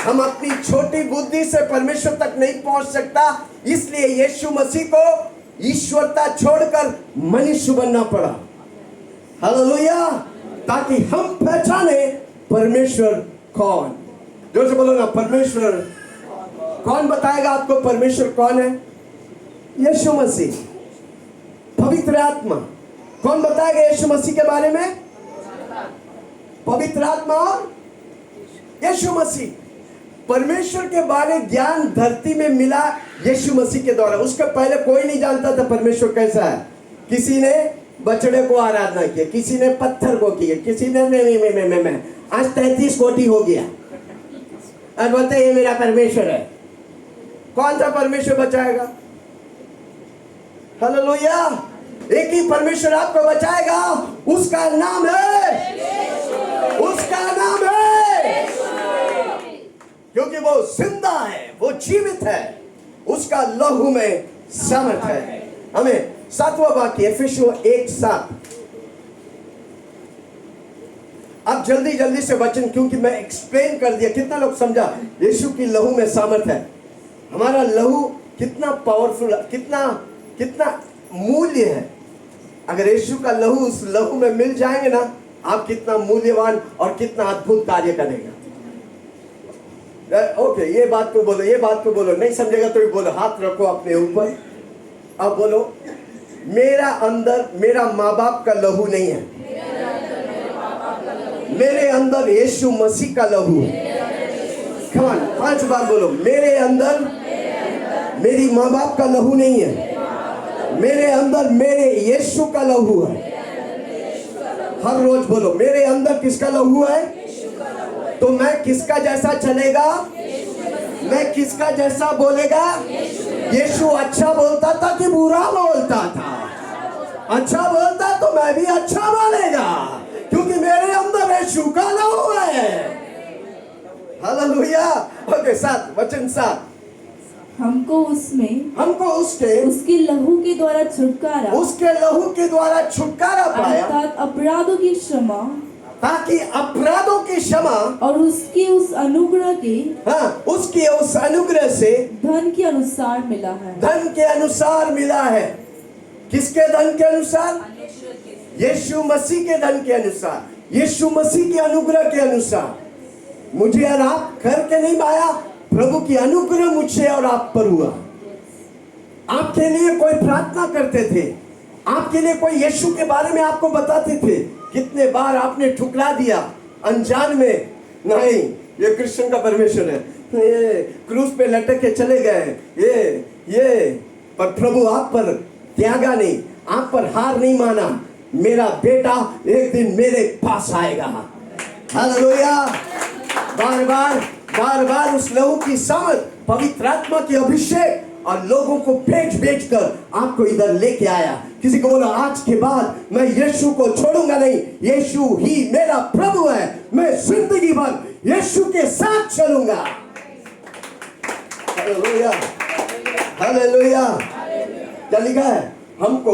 हम अपनी छोटी बुद्धि से परमेश्वर तक नहीं पहुंच सकता, इसलिए यीशु मसीह को ईश्वरता छोड़कर मनुष्य बनना पड़ा। हालेलुया, ताकि हम पहचाने परमेश्वर कौन। जोर से बोलो ना, परमेश्वर कौन? बताएगा आपको परमेश्वर कौन है? यीशु मसीह। पवित्र आत्मा कौन बताएगा यीशु मसीह के बारे में? पवित्र आत्मा और यीशु मसीह। परमेश्वर के बारे ज्ञान धरती में मिला यीशु मसीह के द्वारा। उसके पहले कोई नहीं जानता था परमेश्वर कैसा है। किसी ने बछड़े को आराधना किया, किसी ने पत्थर को किया, किसी ने मैं आज 33 कोटि हो गया और बोलते ये मेरा परमेश्वर है। कौन सा परमेश्वर बचाएगा? हालेलुया, एक ही परमेश्वर आपको बचाएगा, उसका नाम है, उसका नाम है, क्योंकि वो जिंदा है, वो जीवित है, उसका लहू में सामर्थ है। हमें 7वां वाक्य एफेसियों 1:7। अब जल्दी जल्दी से वचन, क्योंकि मैं एक्सप्लेन कर दिया। कितना लोग समझा यीशु की लहू में सामर्थ है? हमारा लहू कितना पावरफुल, कितना मूल्य है। अगर यीशु का लहू उस लहू में मिल जाएंगे ना, आप कितना मूल्यवान और कितना अद्भुत कार्य करेगा। ओके, ये बात को बोलो, ये बात को बोलो। नहीं समझेगा तो भी बोलो, हाथ रखो अपने ऊपर। अब बोलो, मेरा अंदर मेरा माँ बाप का लहू नहीं है, मेरे अंदर यीशु मसीह का लहू है। कम ऑन, 5 बार बोलो, मेरे अंदर मेरी माँ बाप का लहू नहीं है, मेरे अंदर मेरे यीशु का लहू है। हर रोज बोलो, मेरे अंदर किसका लहू है? तो मैं किसका जैसा चलेगा? मैं किसका जैसा बोलेगा? यीशु अच्छा बोलता था कि बुरा बोलता था? अच्छा बोलता तो मैं भी अच्छा बोलेगा, क्योंकि मेरे अंदर यीशु का लहू है। हालेलुया। ओके, 7 वचन 7, हमको उसके उसके लहू के द्वारा छुटकारा पाया, अर्थात अपराधों की क्षमा, ताकि अपराधों की क्षमा और उसकी उस अनुग्रह के उसके उस अनुग्रह से धन के अनुसार मिला है। धन के अनुसार मिला है। किसके धन के अनुसार? यीशु मसीह के धन के अनुसार, यीशु मसीह के अनुग्रह के अनुसार। मुझे और आप करके नहीं पाया, प्रभु की अनुग्रह मुझसे और आप पर हुआ। आपके लिए कोई प्रार्थना करते थे, आपके लिए कोई यीशु के बारे में आपको बताते थे, कितने बार आपने ठुकरा दिया अनजान में। नहीं, ये कृष्ण का परमेश्वर है, ये क्रूस पे लटक के चले गए, ये पर प्रभु आप पर त्यागा नहीं, आप पर हार नहीं माना। मेरा बेटा एक दिन मेरे पास आएगा। हालेलुया। बार बार उस लहू की सामर्थ, पवित्र आत्मा की अभिषेक और लोगों को भेज कर आपको इधर लेके आया। किसी को बोला, आज के बाद मैं यीशु को छोड़ूंगा नहीं, यीशु ही मेरा प्रभु है, मैं जिंदगी भर यीशु के साथ चलूंगा। Hallelujah, hallelujah. क्या लिखा है? हमको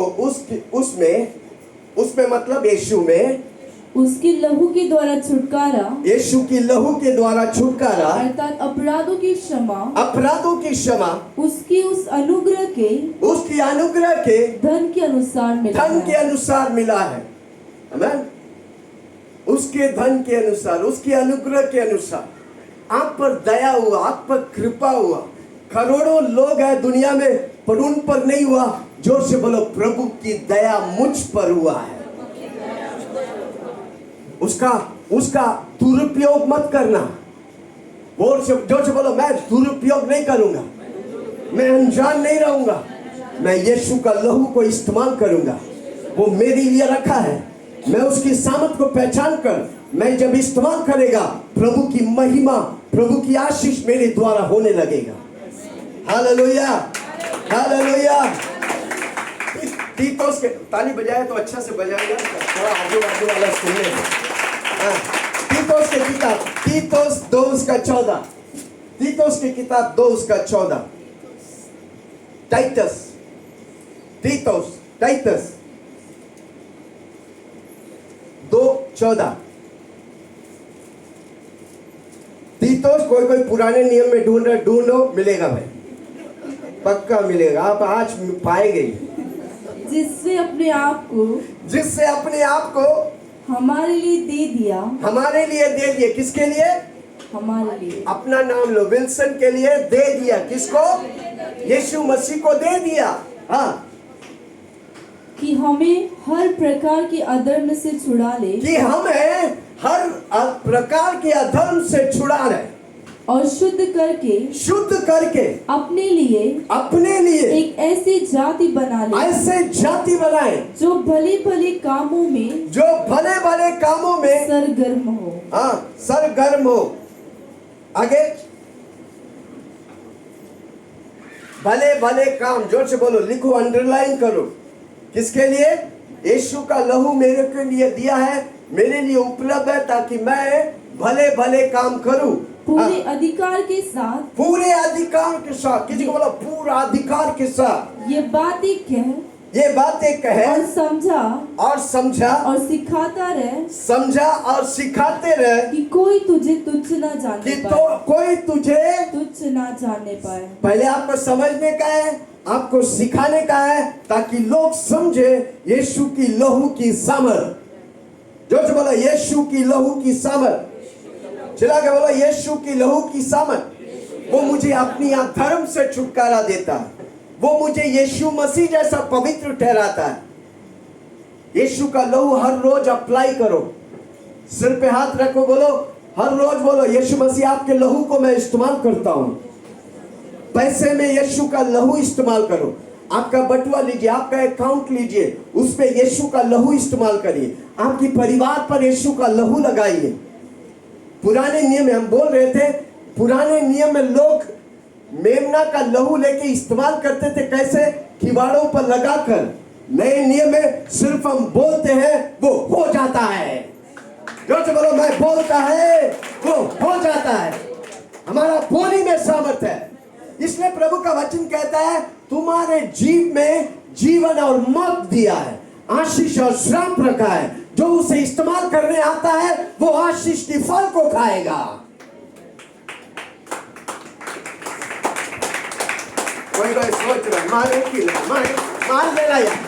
उसमें मतलब यीशु में, उसके लहू के द्वारा छुटकारा, यीशु की लहू के द्वारा छुटकारा, अर्थात अपराधों की क्षमा, उसकी उस अनुग्रह के धन के अनुसार मिला है। आमीन। उसके धन के अनुसार, उसके अनुग्रह के अनुसार आप पर दया हुआ, आप पर कृपा हुआ। करोड़ों लोग हैं दुनिया में, पर उन पर नहीं हुआ। जोर से बोलो, प्रभु की दया मुझ पर हुआ है। उसका दुरुपयोग मत करना। जोर से बोलो, मैं दुरुपयोग नहीं करूंगा, मैं अनजान नहीं रहूंगा, मैं यीशु का लहू को इस्तेमाल करूंगा। वो मेरे लिए रखा है, मैं उसकी सामर्थ को पहचान कर मैं जब इस्तेमाल करेगा, प्रभु की महिमा, प्रभु की आशीष मेरे द्वारा होने लगेगा। Hallelujah, hallelujah. तीतोस के ताली बजाए तो अच्छा से बजाएगा, थोड़ा आजू बाजू वाला सुनने। तीतोस के किताब, तीतोस 2:14, तीतोस की किताब 2:14, टाइटस 2:14। तीतोस कोई पुराने नियम में ढूंढो, मिलेगा भाई, पक्का मिलेगा, आप आज पाएंगे। जिससे अपने आप को हमारे लिए दे दिया। किसके लिए? हमारे लिए। अपना नाम लो, विल्सन के लिए दे दिया। किसको? यीशु मसीह को दे दिया। हाँ, कि हमें हर प्रकार के अधर्म से छुड़ा ले, कि हमें हर प्रकार के अधर्म से छुड़ा ले और शुद्ध करके अपने लिए एक ऐसी जाति बनाए जो भले भले कामों में सरगर्म हो। हाँ, सरगर्म हो। आगे, भले काम, जोर से बोलो, लिखो, अंडरलाइन करो। किसके लिए? यीशु का लहू मेरे के लिए दिया है, मेरे लिए उपलब्ध है, ताकि मैं भले काम करूं पूरे अधिकार के साथ। किसी को बोलो, पूरा अधिकार के साथ ये बातें कहे और समझा और सिखाते रहे कि कोई तुझे तुच्छ ना जाने पाए। पहले आपको समझने का है, आपको सिखाने का है, ताकि लोग समझे यीशु की लहू की सामर्थ। जो बोला, यीशु की लहू की सामर्थ। चिल्ला के बोला, यीशु की लहू की सामर्थ। वो मुझे अपनी अधर्म से छुटकारा देता है, वो मुझे यीशु मसीह जैसा पवित्र ठहराता है। यीशु का लहू हर रोज अप्लाई करो, सिर पे हाथ रखो, बोलो, हर रोज बोलो, यीशु मसीह आपके लहू को मैं इस्तेमाल करता हूं। पैसे में यीशु का लहू इस्तेमाल करो। आपका बटुआ लीजिए, आपका अकाउंट लीजिए, उस पे यीशु का लहू इस्तेमाल करिए। आपकी परिवार पर यीशु का लहू लगाइए। पुराने नियम में हम बोल रहे थे, पुराने नियम में लोग मेमना का लहू लेके इस्तेमाल करते थे, कैसे? किवाड़ों पर लगाकर। नए नियम में सिर्फ हम बोलते हैं, वो हो जाता है। जो से बोलो, मैं बोलता है वो हो जाता है। हमारा बोली में सामर्थ्य है। इसलिए प्रभु का वचन कहता है, तुम्हारे जीव में जीवन और मौत दिया है, आशीष और श्राप रखा है। जो उसे इस्तेमाल करने आता है वो आशीष की फल को खाएगा। कोई कोई सोच रहा है, मारे की मार देना यार।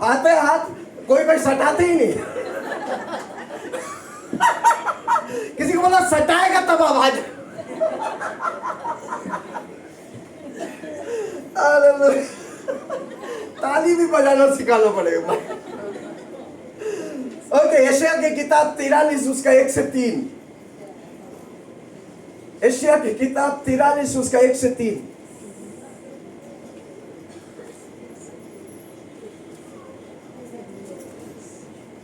आते हाथ कोई कोई सटाते ही नहीं। किसी को बोला सटाएगा तब आवाज। ताली भी बजाना सिखाना पड़ेगा। ओके, यशायाह की किताब 43 उसका 1 से 3। यशायाह की किताब 43 उसका 1 से 3।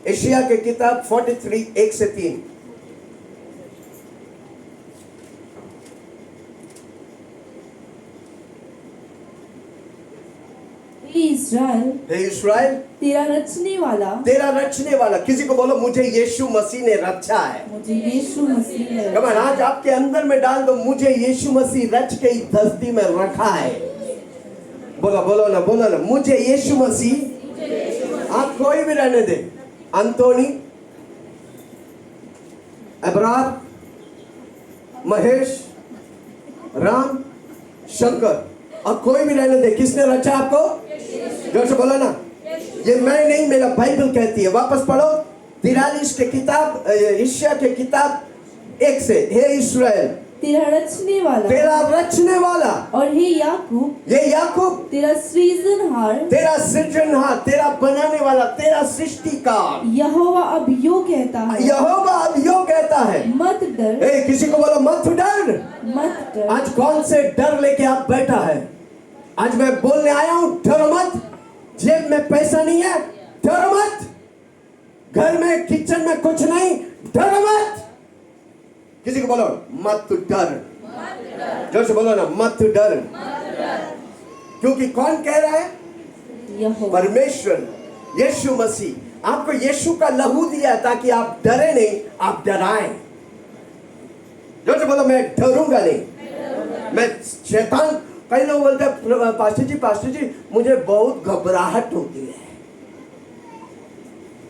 यशायाह की किताब 43 1 से 3। हे इस्राएल, तेरा रचने वाला। किसी को बोलो, मुझे यीशु मसीह ने रचा है। मुझे यीशु मसीह ने कम ऑन, आज आपके अंदर में डाल दो, मुझे यीशु मसीह रच के इस धरती में रखा है। बोलो ना, मुझे यीशु मसीह। आप कोई भी रहने दे, अंतोनी, अबरार, महेश, राम, शंकर, अब कोई भी रहने दे, किसने रचा आपको? जोर से बोलो ना, ये मैं नहीं, मेरा बाइबल कहती है। वापस पढ़ो 43 के किताब, यशायाह के किताब 1 से। हे इस्राएल, तेरा रचने वाला, और हे याकूब, तेरा सृजनहार, तेरा बनाने वाला, तेरा सृष्टिकार। यहोवा अब यो कहता है, मत डर। किसी को बोलो, मत डर। आज कौन से डर लेके आप बैठा है? आज मैं बोलने आया हूं, डरो मत। जेब में पैसा नहीं है, डरो मत। घर में किचन में कुछ नहीं, डरो मत। किसी को बोलो, मत डर। जोर से बोलो ना, मत डर। क्योंकि कौन कह रहा है? परमेश्वर, यीशु मसीह। आपको यीशु का लहू दिया ताकि आप डरे नहीं, आप डराएं। जोर से बोलो, मैं डरूंगा नहीं। मैं शैतान, कई लोग बोलते हैं, पास्टर जी मुझे बहुत घबराहट होती है,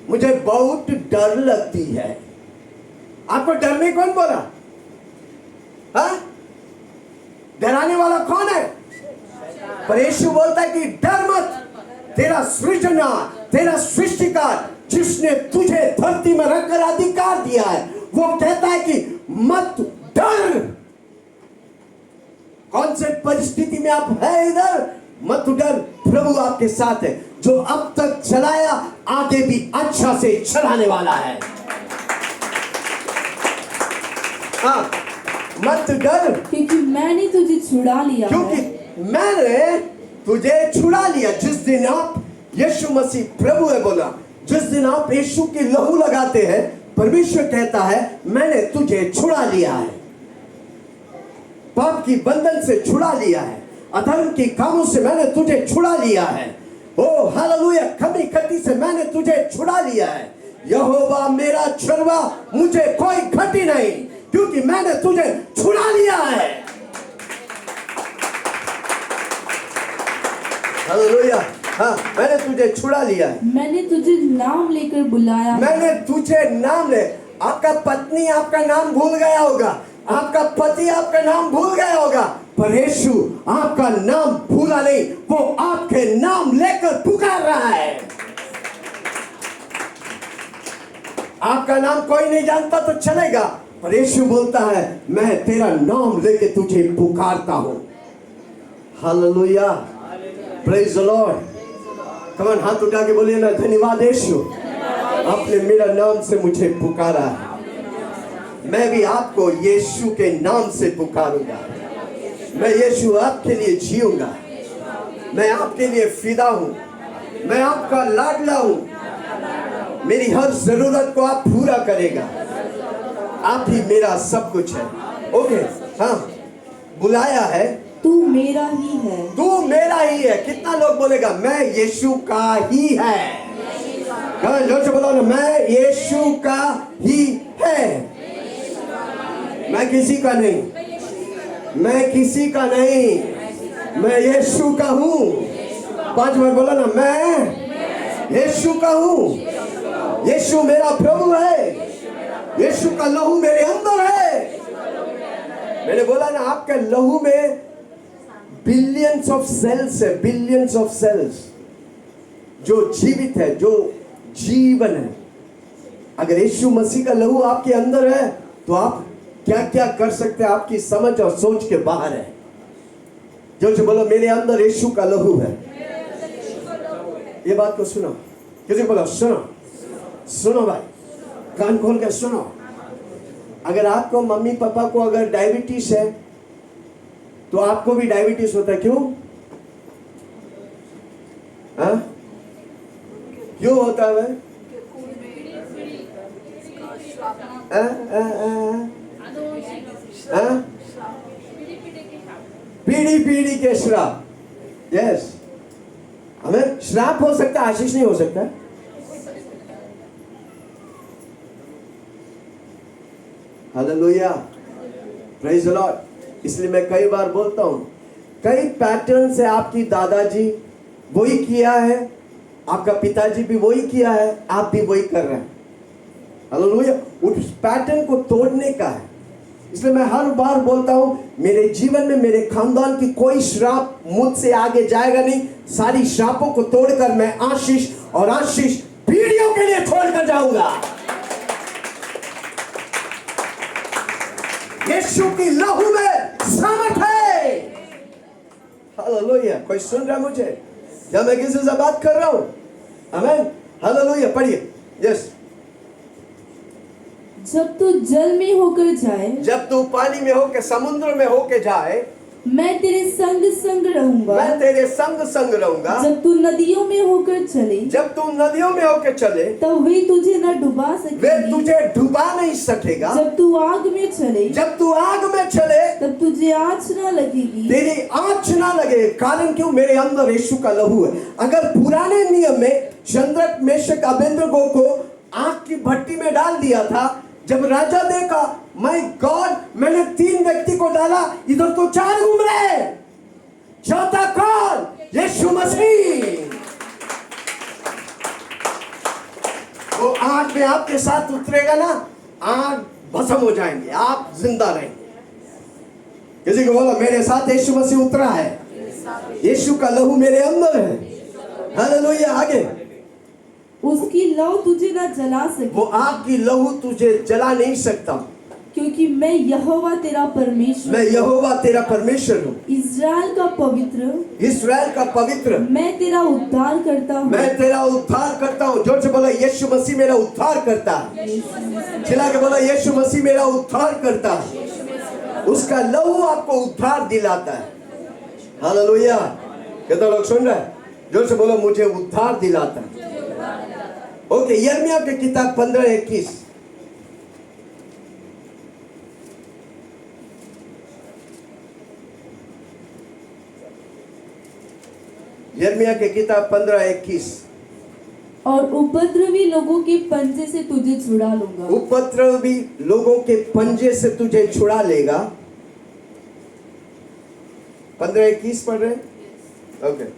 मुझे बहुत डर लगती है। आपको डरने कौन बोला? हाँ? डराने वाला कौन है? पर यीशु बोलता है कि डर मत। तेरा सृजनहार, तेरा सृष्टिकार, जिसने तुझे धरती में रखकर अधिकार दिया है, वो कहता है कि मत डर। कौन से परिस्थिति में आप है इधर, मत डर। प्रभु आपके साथ है। जो अब तक चलाया, आगे भी अच्छा से चलाने वाला है। हाँ, मत डर, क्योंकि मैंने तुझे छुड़ा लिया। क्योंकि मैंने तुझे छुड़ा लिया। जिस दिन आप, यीशु मसीह प्रभु है बोला, जिस दिन आप यीशु की लहू लगाते हैं, परमेश्वर कहता है मैंने तुझे छुड़ा लिया है। पाप की बंधन से छुड़ा लिया है, अधर्म के कामों से मैंने तुझे छुड़ा लिया है। ओ हालेलुया, कमी खटी से मैंने तुझे छुड़ा लिया है। यहोवा मेरा छुड़वा, मुझे कोई घटी नहीं, क्योंकि मैंने तुझे छुड़ा लिया है। हालेलुया। हाँ, मैंने तुझे छुड़ा लिया है। मैंने तुझे नाम लेकर बुलाया। मैंने तुझे नाम ले। आपका पत्नी आपका नाम भूल गया होगा, आपका पति आपका नाम भूल गया होगा, पर यीशु आपका नाम भूला नहीं। वो आपके नाम लेकर पुकार रहा है। आपका नाम कोई नहीं जानता तो चलेगा, पर यीशु बोलता है मैं तेरा नाम लेके तुझे पुकारता हूं। Hallelujah, praise the Lord. Come on, हाथ उठा के बोलिए ना, धन्यवाद यीशु, आपने मेरा नाम से मुझे पुकारा है। मैं भी आपको यीशु के नाम से पुकारूंगा। मैं यीशु आपके लिए जीऊंगा। मैं आपके लिए फिदा हूं। मैं आपका लाडला हूं। मेरी हर जरूरत को आप पूरा करेगा। आप ही मेरा सब कुछ है। ओके, हाँ, बुलाया है, तू मेरा ही है। तू मेरा ही है। कितना लोग बोलेगा मैं यीशु का ही है? कहा जोर से बोलो ना, मैं यीशु का ही है। मैं किसी का नहीं, मैं किसी का नहीं, मैं यीशु का हूँ। 5 बार बोलो ना, मैं यीशु का हूँ। यीशु मेरा प्रभु है। यीशु का लहू मेरे अंदर है। मैंने बोला ना, आपके लहू में बिलियंस ऑफ सेल्स है, बिलियंस ऑफ सेल्स जो जीवित है, जो जीवन है। अगर यीशु मसीह का लहू आपके अंदर है तो आप क्या क्या कर सकते हैं, आपकी समझ और सोच के बाहर है। जो बोलो मेरे अंदर यीशु का लहू है। ये बात को सुनो, किसी को बोलो सुनो, सुनो भाई, कान खोल के सुनो। अगर आपको मम्मी पापा को अगर डायबिटीज है तो आपको भी डायबिटीज होता है। क्यों? हाँ? क्यों होता है भाई? पीढ़ी पीढ़ी के श्राप। यस, हमें श्राप हो सकता है, आशीष नहीं हो सकता। Hallelujah, praise the Lord. इसलिए मैं कई बार बोलता हूं, कई पैटर्न से आपकी दादाजी वही किया है, आपका पिताजी भी वही किया है, आप भी वही कर रहे हैं। हालेलुया, उस पैटर्न को तोड़ने का है। इसलिए मैं हर बार बोलता हूं, मेरे जीवन में मेरे खानदान की कोई श्राप मुझसे आगे जाएगा नहीं। सारी श्रापों को तोड़कर मैं आशीष और आशीष पीढ़ियों के लिए छोड़कर जाऊंगा। यीशु की लहू में सामर्थ है। हालेलुया, कोई सुन रहा है मुझे? क्या मैं किसी से बात कर रहा हूं? आमीन, हालेलुया। पढ़िए। यस, जब तू जल में होकर जाए, जब तू पानी में होकर, समुद्र में होकर जाए, मैं तेरे संग संग रहूंगा। मैं तेरे संग संग रहूंगा। जब तू नदियों में होकर चले, जब तू नदियों में होकर चले, तब वे तुझे न डुबा सकेंगी। वे तुझे डुबा नहीं सकेगा। जब तू आग में चले, जब तू आग में चले, तब तुझे आँच न लगेगी। तेरी आँच ना लगे। कारण क्यों? मेरे अंदर यीशु का लहू है। अगर पुराने नियम में चंद्रक मेषक अबेदनगो को आग की भट्टी में डाल दिया था, जब राजा देखा, माय गॉड, मैंने 3 व्यक्ति को डाला, इधर तो 4 घूम रहे, चौथा कौन? यीशु मसीह। वो आग में आपके साथ उतरेगा ना, आग भस्म हो जाएंगे, आप जिंदा रहेंगे। किसी को बोला मेरे साथ यीशु मसीह उतरा है, यीशु का लहू मेरे अंदर है। हालेलुया। आगे, उसकी लौ तुझे न जला सके। वो आग की लहू तुझे जला नहीं सकता, क्योंकि मैं यहोवा तेरा परमेश्वर, मैं यहोवा तेरा परमेश्वर हूँ, इस्राएल का पवित्र, इस्राएल का पवित्र, मैं तेरा उद्धार करता हूँ। मैं तेरा उद्धार करता हूँ। जोर से बोला यीशु मसीह मेरा उद्धार करता है। चिल्ला के बोला यीशु मसीह मेरा उद्धार करता है। उसका लहू आपको उद्धार दिलाता है। हालेलुया। कितना लोग सुन रहे हैं? जोर से बोलो मुझे उद्धार दिलाता है। ओके, यिर्मयाह की किताब 15:21। यिर्मयाह की किताब 15:21। और उपद्रवी लोगों के पंजे से तुझे छुड़ा लूंगा। उपद्रवी लोगों के पंजे से तुझे छुड़ा लेगा। 15:21 पढ़ रहे? ओके।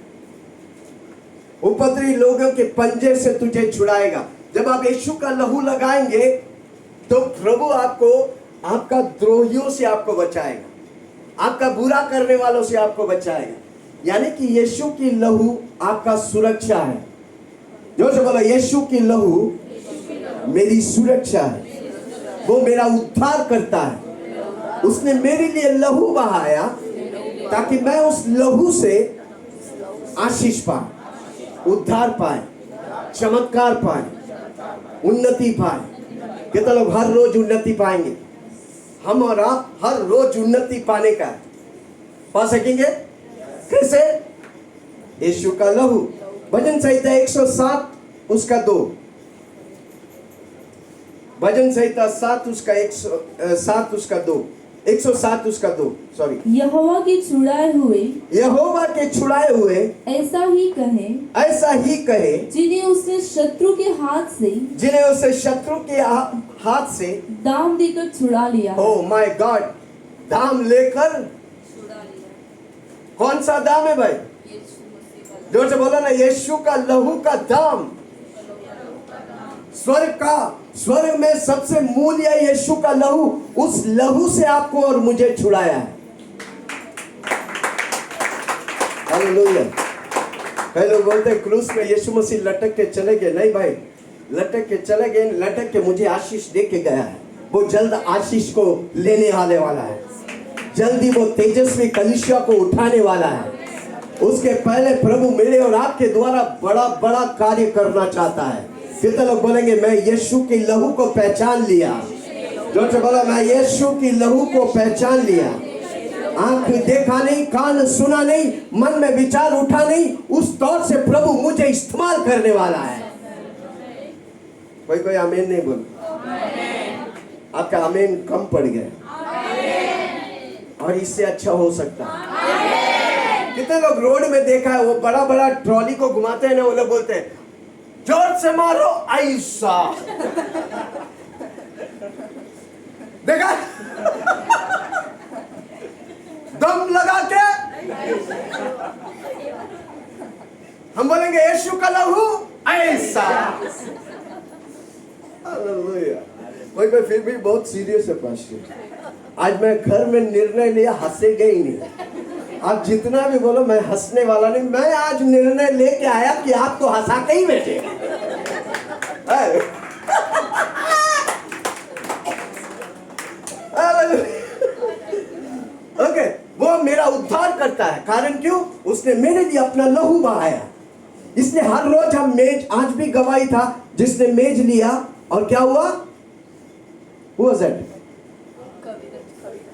उपद्रवी लोगों के पंजे से तुझे छुड़ाएगा। जब आप यीशु का लहू लगाएंगे तो प्रभु आपको, आपका द्रोहियों से आपको बचाएगा, आपका बुरा करने वालों से आपको बचाएगा। यानी कि यीशु की लहू आपका सुरक्षा है। जो से बोला यीशु की लहू मेरी सुरक्षा है, वो मेरा उद्धार करता है। उसने मेरे लिए लहू बहाया ताकि मैं उस लहू से आशीष पाए, उद्धार पाए, चमत्कार पाए, उन्नति पाए। कितना लोग हर रोज उन्नति पाएंगे? हम और आप हर रोज उन्नति पाने का पा सकेंगे। कैसे? यीशु का लहू। भजन संहिता 107 उसका 2। भजन संहिता 7 उसका 107 उसका 2, 107 उसका 2, सॉरी। यहोवा के छुड़ाए हुए, यहोवा के छुड़ाए हुए ऐसा ही कहे जिन्हें उसने शत्रु के हाथ से दाम देकर छुड़ा लिया। ओ माय गॉड, दाम लेकर। कौन सा दाम है भाई? जोर से बोला ना, यीशु का लहू का दाम। स्वर्ग में सबसे मूल्य यीशु का लहू। उस लहू से आपको और मुझे छुड़ाया है। हालेलुया। कई लोग बोलते हैं क्रूस में यीशु मसीह लटक के चले गए। नहीं भाई, लटक के चले गए, लटक के मुझे आशीष दे के गया है। वो जल्द आशीष को लेने आने वाला है। जल्दी वो तेजस्वी कलीसिया को उठाने वाला है। उसके पहले प्रभु मेरे और आपके द्वारा बड़ा बड़ा कार्य करना चाहता है। कितने लोग बोलेंगे मैं यीशु की लहू को पहचान लिया? जोर से बोला, मैं यीशु की लहू को पहचान लिया। आंख देखा नहीं, कान सुना नहीं, मन में विचार उठा नहीं, उस दौर से प्रभु मुझे इस्तेमाल करने वाला है। कोई आमीन नहीं बोल। आपका आमीन कम पड़ गया और इससे अच्छा हो सकता है। कितने लोग रोड में देखा है, वो बड़ा बड़ा ट्रॉली को घुमाते हैं ना, वो लोग बोलते हैं जोर से मारो ऐसा। देखा? दम लगा के हम बोलेंगे यीशु का लहू ऐसा। हालेलुया। कोई फिर भी बहुत सीरियस है पास्टर। आज मैं घर में निर्णय लिया, हंसेगा ही नहीं। आप जितना भी बोलो, मैं हंसने वाला नहीं। मैं आज निर्णय लेके आया कि आपको हंसा के ही बैठेगा। ओके, वो मेरा उद्धार करता है। कारण क्यों? उसने मेरे लिए अपना लहू बहाया। इसलिए हर रोज हम मेज, आज भी गवाही था जिसने मेज लिया और क्या हुआ?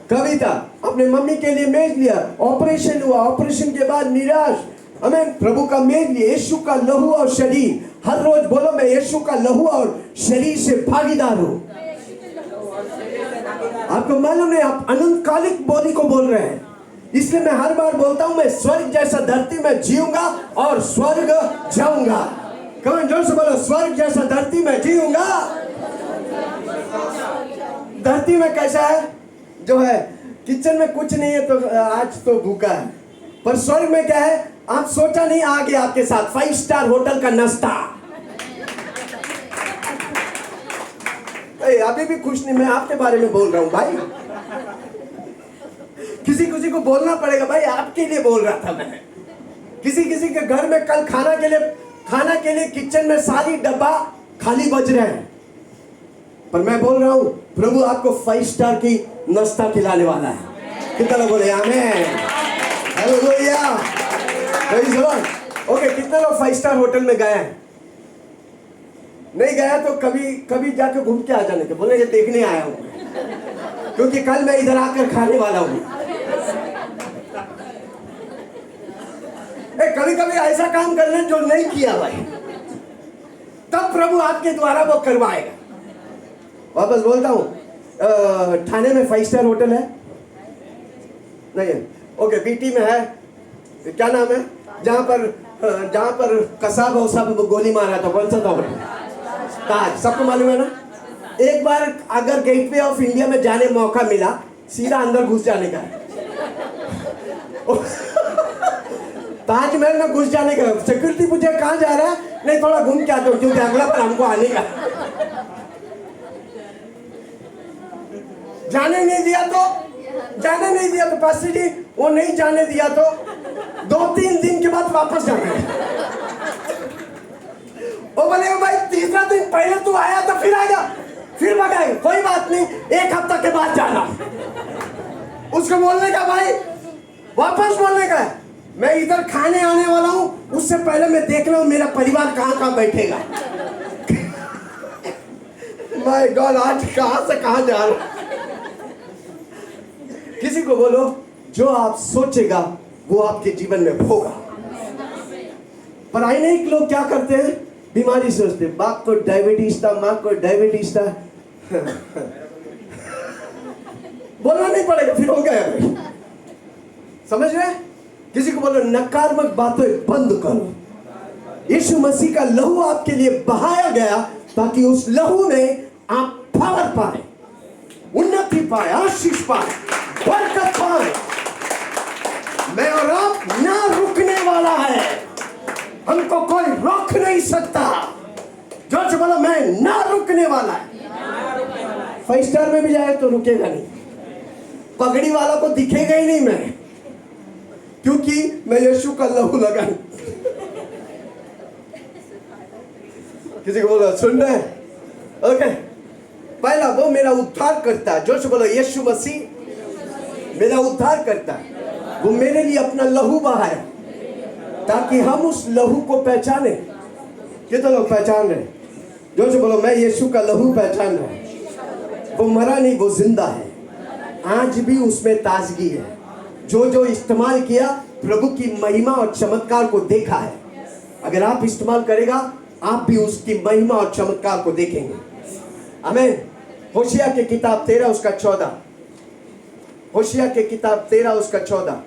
कविता अपने मम्मी के लिए मेज लिया, ऑपरेशन हुआ, ऑपरेशन के बाद निराश, हमें प्रभु का मेज लिया। यीशु का लहू और शरीर। हर रोज बोलो, मैं यीशु का लहू और शरीर से भागीदार हूं। आपको मालूम है, आप अनंतकालिक बॉडी को बोल रहे हैं। इसलिए मैं हर बार बोलता हूं, मैं स्वर्ग जैसा धरती में जीऊंगा और स्वर्ग जाऊंगा। कमेंट जोर से बोलो, स्वर्ग जैसा धरती में जीऊंगा। धरती में कैसा है? जो है किचन में कुछ नहीं है तो आज तो भूखा है। पर स्वर्ग में क्या है? आप सोचा नहीं, आ गया आपके साथ 5 स्टार होटल का नाश्ता। अभी भी खुश नहीं, मैं आपके बारे में बोल रहा हूं भाई। किसी को बोलना पड़ेगा भाई, आपके लिए बोल रहा था मैं। किसी के घर में कल खाना के लिए किचन में सारी डब्बा खाली बज रहे हैं। पर मैं बोल रहा हूं, प्रभु आपको 5 स्टार की नाश्ता खिलाने वाला है। कितना लोग बोले आमीन? Hallelujah. Praise the Lord. Okay, कितने लोग 5 स्टार होटल में गए हैं? नहीं गया तो कभी जाके घूम के आ जाने के, बोले ये देखने आया हूं, क्योंकि कल मैं इधर आकर खाने वाला हूं। कभी ऐसा काम करना जो नहीं किया भाई, तब प्रभु आपके द्वारा वो करवाएगा। वापस बोलता हूं, ठाणे में 5 स्टार होटल है नहीं है? ओके, बीटी में है, क्या नाम है जहां पर कसाब वसाब गोली मारा था, कौन सा था? ताज। सबको मालूम है ना? एक बार अगर गेटवे ऑफ इंडिया में जाने मौका मिला, सीधा अंदर घुस जाने का है। ताजमहल में घुस जाने का। सिक्योरिटी पूछे कहां जा रहा है? नहीं, थोड़ा घूम के आता हूं, क्योंकि अगला पर हमको आने का। जाने नहीं दिया तो पास्टर जी वो नहीं जाने दिया तो 2-3 दिन के बाद वापस जाना है। वो बोले भाई 3रा दिन पहले तू आया तो फिर आएगा, फिर भगाएगा। कोई बात नहीं, 1 हफ्ता के बाद जाना। उसको बोलने का भाई, वापस बोलने का, मैं इधर खाने आने वाला हूं, उससे पहले मैं देख रहा हूं मेरा परिवार कहां बैठेगा। माय गॉड, आज कहां से कहां जा रहा। किसी को बोलो, जो आप सोचेगा वो आपके जीवन में होगा। पर अनेक लोग क्या करते हैं? बीमारी सोचते, बाप को डायबिटीज था, माँ को डायबिटीज था, बोलना नहीं पड़ेगा, फिर हो गया भाई। समझ रहे? किसी को बोलो नकारात्मक बातें बंद करो। यीशु मसीह का लहू आपके लिए बहाया गया ताकि उस लहू में आप पावर पाए, उन्नति पाए, आशीष पाए, बरकत पाए। मैं और आप ना रुकने वाला है, हमको कोई रोक नहीं सकता। जो से बोला मैं ना रुकने वाला है। 5 स्टार में भी जाए तो रुकेगा नहीं, पगड़ी वाला को दिखेगा ही नहीं मैं, क्योंकि मैं यीशु का लहू लगा। किसी को बोला सुन रहे? ओके, पहला वो मेरा उद्धार करता है। जो से बोलो यीशु मसीह मेरा उद्धार करता है। वो मेरे लिए अपना लहू बहाया ताकि हम उस लहू को पहचाने। कितने लोग पहचान रहे? जो से बोलो मैं यीशु का लहू पहचान रहा हूं। वो मरा नहीं, वो जिंदा है, आज भी उसमें ताजगी है। जो जो इस्तेमाल किया प्रभु की महिमा और चमत्कार को देखा है। अगर आप इस्तेमाल करेगा आप भी उसकी महिमा और चमत्कार को देखेंगे। आमीन। होशिया की किताब 13 उसका 14। होशिया की किताब 13 उसका 14।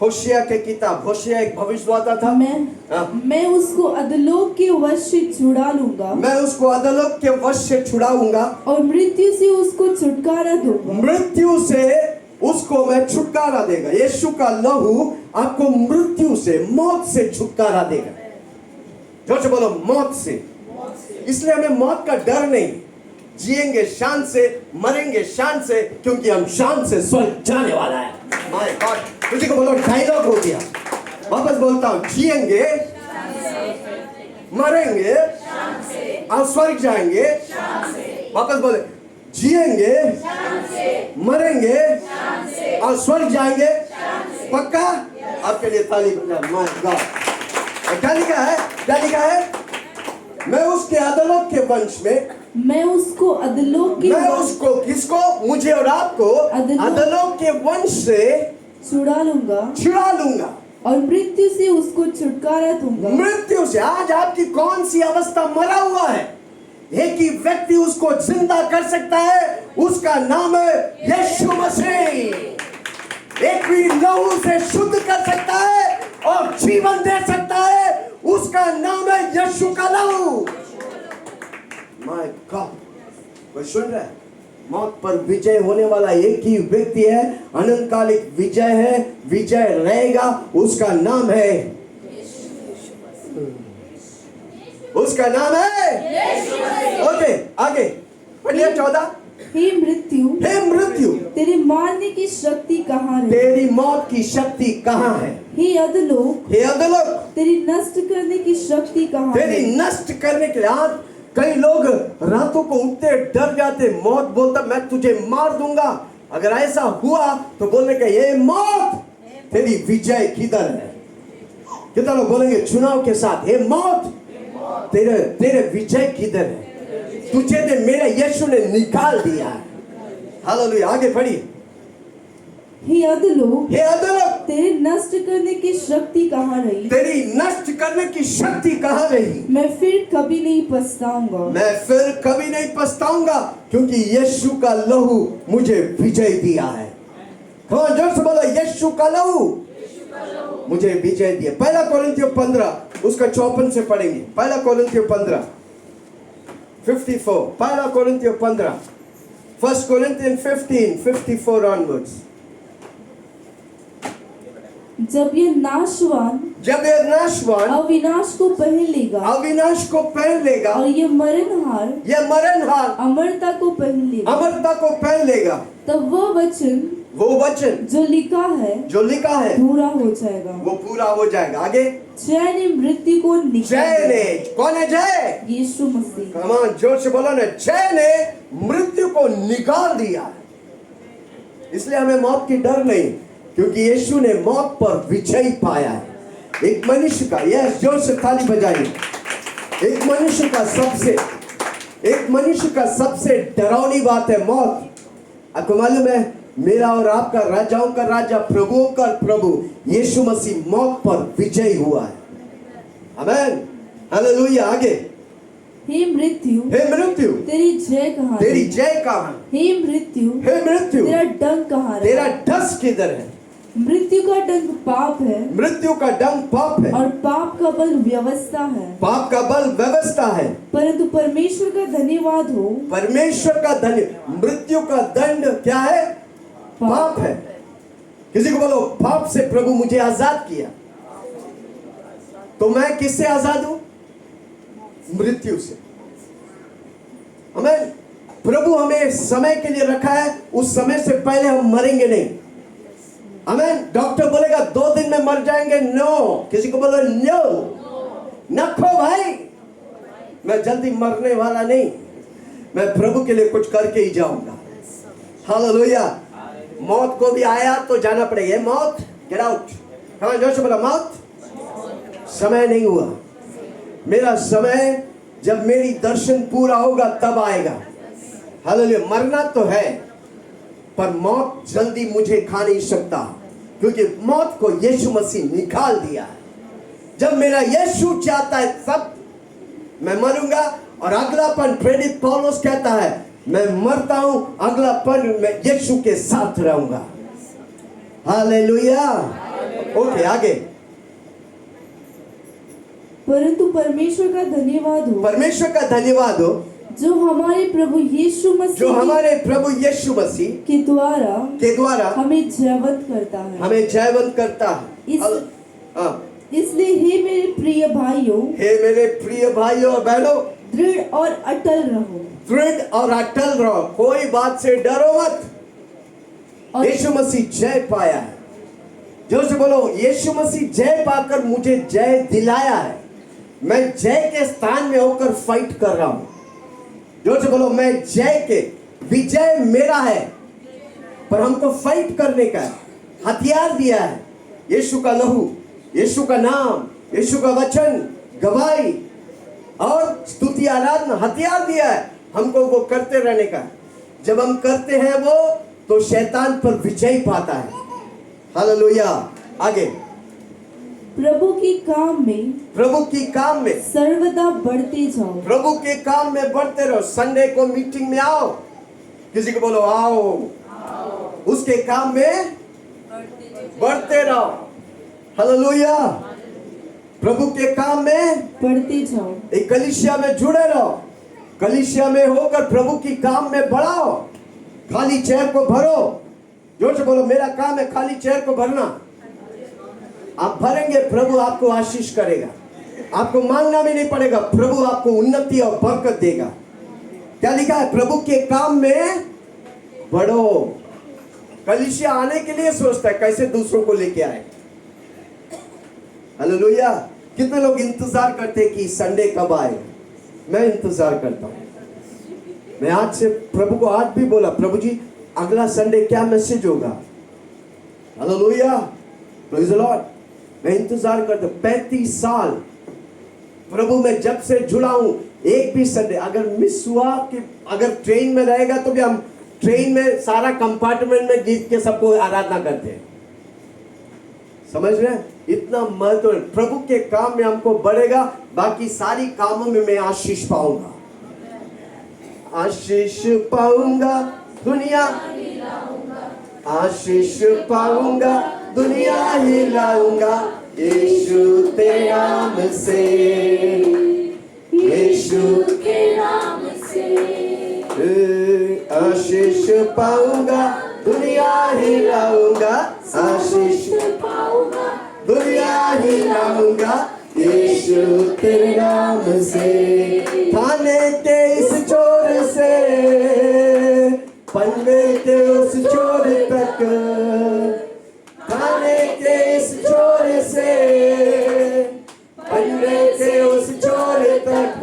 होशिया के किताब, होशिया एक भविष्यद्वक्ता था। मैं उसको अधोलोक के वश से छुड़ा लूंगा। मैं उसको अधोलोक के वश से छुड़ाऊंगा और मृत्यु से उसको छुटकारा दूंगा। मृत्यु से उसको मैं छुटकारा देगा। यीशु का लहू आपको मृत्यु से, मौत से छुटकारा देगा। जोर से बोलो मौत से। इसलिए हमें मौत का डर नहीं, जिएंगे शान से, मरेंगे शान से, क्योंकि हम शान से स्वर्ग जाने वाला है। माय गॉड, किसी को बोलो डायलॉग हो गया। वापस बोलता हूं, जिएंगे, मरेंगे और स्वर्ग जाएंगे। वापस बोले, जिएंगे, मरेंगे और स्वर्ग जाएंगे। पक्का? आपके लिए ताली बजाओ। My God. क्या लिखा है? क्या लिखा है? मैं उसके अधोलोक के वंश में, मैं उसको अधोलोक के, मैं उसको, किसको? मुझे और आपको अधोलोक के वंश से छुड़ा लूंगा और मृत्यु से उसको छुटकारा दूंगा। मृत्यु से। आज आपकी कौन सी अवस्था मरा हुआ है, एक ही व्यक्ति उसको जिंदा कर सकता है, उसका नाम है यीशु मसीह। एक भी लहू से शुद्ध कर सकता है और जीवन दे सकता है, उसका नाम है यीशु का लहू। माय गॉड, कोई सुन रहा है? मौत पर विजय होने वाला एक ही व्यक्ति है, अनंतकालिक विजय है, विजय रहेगा। उसका नाम है, उसका नाम है। ओके, आगे पढ़िए 14। हे मृत्यु, तेरी मारने की शक्ति कहाँ है? तेरी मौत की शक्ति कहाँ है? हे अधोलोक, तेरी नष्ट करने की शक्ति कहाँ है? तेरी नष्ट करने के लिए। आज कई लोग रातों को उठते डर जाते, मौत बोलता मैं तुझे मार दूंगा। अगर ऐसा हुआ तो बोलने का ये मौत तेरी विजय किधर है? कितना लोग बोलेंगे चुनाव के साथ, हे मौत तेरे विजय किधर है? तुझे ने मेरे यीशु ने निकाल दिया है। हालेलुया। आगे पढ़िए। हे अधोलोक, तेरी नष्ट करने की शक्ति कहाँ रही? तेरी नष्ट करने की शक्ति कहाँ रही? मैं फिर कभी नहीं पछताऊंगा, क्योंकि यीशु का लहू मुझे विजय दिया है। कौन जोर से बोलो यीशु का लहू मुझे विजय दिया। 1 कोरिन्थियों 15 उसका 54 से पढ़ेंगे। 1 कोरिन्थियों 15 54। 1 कोरिन्थियों 15, 1 Corinthians 15:54 onwards। जब ये नाशवान अविनाश को पहन लेगा और ये मरणहार अमरता को पहन लेगा, तब वो वचन जो लिखा है पूरा हो जाएगा। आगे, जय ने मृत्यु को कौन है? जय यीशु मसीह। कमान जोर से बोलो ना, जय ने मृत्यु को निकाल दिया। इसलिए हमें मौत की डर नहीं, क्योंकि यीशु ने मौत पर विजय पाया है। एक मनुष्य का, यस जोर से ताली बजाइए। एक मनुष्य का सबसे डरावनी बात है मौत। आपको मालूम है मेरा और आपका राजाओं का राजा, प्रभुओं का प्रभु यीशु मसीह मौत पर विजयी हुआ है। आमेन, हालेलुया। आगे, हे मृत्यु तेरी जय कहाँ है? तेरी जय कहाँ? हे मृत्यु तेरा डंक कहाँ है? तेरा डस किधर है? मृत्यु का डंक पाप है, मृत्यु का डंक पाप है, और पाप का बल व्यवस्था है। पाप का बल व्यवस्था है, परंतु परमेश्वर का धन्यवाद हो। परमेश्वर का धन्य। मृत्यु का दंड क्या है? पाप है। किसी को बोलो, पाप से प्रभु मुझे आजाद किया। तो मैं किससे आजाद हूं? मृत्यु से। हमें प्रभु हमें समय के लिए रखा है, उस समय से पहले हम मरेंगे नहीं। हमें डॉक्टर बोलेगा 2 दिन में मर जाएंगे, नो। किसी को बोलो नो, नखो भाई, मैं जल्दी मरने वाला नहीं, मैं प्रभु के लिए कुछ करके ही जाऊंगा। हालेलुया। मौत को भी आया तो जाना पड़ेगा। मौत, गेट आउट। हाँ, जोर से बोला, मौत समय नहीं हुआ। मेरा समय जब मेरी दर्शन पूरा होगा तब आएगा। हालेलुया। मरना तो है, पर मौत जल्दी मुझे खा नहीं सकता, क्योंकि मौत को यीशु मसीह निकाल दिया है। जब मेरा यीशु चाहता है तब मैं मरूंगा। और अगलापन, प्रेरित पौलुस कहता है, मैं मरता हूं, अगलापन मैं यीशु के साथ रहूंगा। हालेलुया। ओके, आगे। परंतु परमेश्वर का धन्यवाद हो, परमेश्वर का धन्यवाद हो, जो हमारे प्रभु यीशु मसीह के द्वारा हमें जयवंत करता है। हमें जयवंत करता है। इसलिए हे मेरे प्रिय भाइयों और बहनों, दृढ़ और अटल रहो। दृढ़ और अटल रहो, कोई बात से डरो मत। यीशु मसीह जय पाया है। जोर से बोलो, यीशु मसीह जय पाकर मुझे जय दिलाया है। मैं जय के स्थान में होकर फाइट कर रहा हूं। जोर से बोलो, मैं जय के, विजय मेरा है, पर हमको फाइट करने का हथियार दिया है। यीशु का लहू, यीशु का नाम, यीशु का वचन, गवाही और स्तुति आराधना हथियार दिया है हमको, वो करते रहने का। जब हम करते हैं वो, तो शैतान पर विजय पाता है। हालेलुया। आगे, प्रभु के काम में सर्वदा बढ़ते जाओ। प्रभु के काम में बढ़ते रहो। संडे को मीटिंग में आओ। किसी को बोलो, आओ। उसके काम में बढ़ते रहो। हालेलुया। प्रभु के काम में बढ़ते जाओ। एक कलीसिया में जुड़े रहो। कलीसिया में होकर प्रभु की काम में बढ़ाओ। खाली चेयर को भरो। जोर से बोलो, मेरा काम है खाली चेयर को भरना। आप भरेंगे, प्रभु आपको आशीष करेगा। आपको मांगना भी नहीं पड़ेगा, प्रभु आपको उन्नति और बरकत देगा। क्या लिखा है? प्रभु के काम में बढ़ो। कलीसिया आने के लिए सोचता है कैसे दूसरों को लेके आए। हालेलुया। कितने लोग इंतजार करते हैं कि संडे कब आए? मैं इंतजार करता हूं। मैं आज से प्रभु को आज भी बोला, प्रभु जी अगला संडे क्या मैसेज होगा? Hallelujah, praise the Lord. मैं इंतजार करता हूं। 35 साल प्रभु में जब से जुड़ा हूं, एक भी संडे अगर मिस हुआ, कि अगर ट्रेन में रहेगा तो भी हम ट्रेन में सारा कंपार्टमेंट में गीत के सबको आराधना करते हैं। समझ रहे हैं? इतना महत्व प्रभु के काम में हमको बढ़ेगा, बाकी सारी कामों में मैं आशीष पाऊंगा। आशीष पाऊंगा, दुनिया आशीष पाऊंगा, दुनिया हिलाऊंगा यीशु तेरे नाम से, यीशु के नाम से। आशीष पाऊंगा, दुनिया हिलाऊंगा, आशीष पाऊंगा, दुनिया हिलाऊंगा यीशु तेरे नाम से। थाने के इस छोर से पन्ने के उस छोर तक, थाने के इस छोर से पन्ने के उस छोर तक,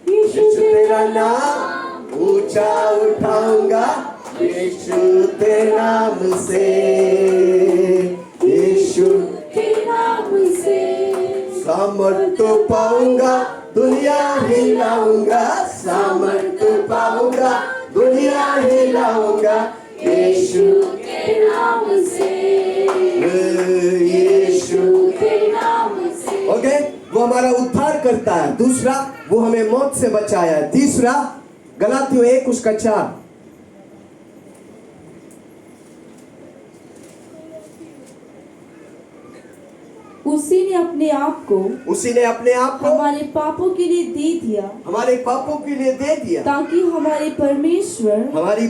यीशु तेरा नाम ऊंचा उठाऊंगा, यीशु तेरे नाम से, यीशु के नाम से। सामर्थ्य पाऊंगा, दुनिया हिलाऊंगा, सामर्थ्य पाऊंगा, दुनिया हिलाऊंगा हमारा उद्धार करता है। दूसरा, वो हमें मौत से बचाया है। तीसरा, गलातियों 1:4, उसी ने अपने आप को हमारे पापों के लिए दे दिया, ताकि हमारी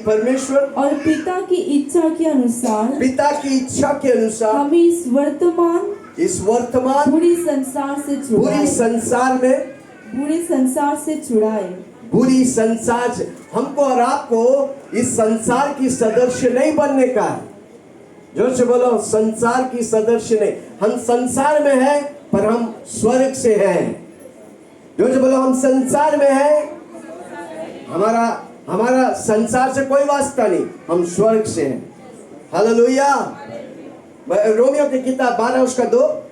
परमेश्वर और पिता की इच्छा के अनुसार हमें इस वर्तमान बुरी संसार से छुड़ाए। बुरी संसार से हमको और आपको इस संसार की सदस्य नहीं बनने का है। जोर से बोलो, संसार की सदस्य नहीं। हम संसार में हैं पर हम स्वर्ग से हैं। जोर से बोलो, हम संसार में हैं, हमारा संसार से कोई वास्ता नहीं, हम स्वर्ग से हैं। हालेलुया। रोमियो की किताब 12:2,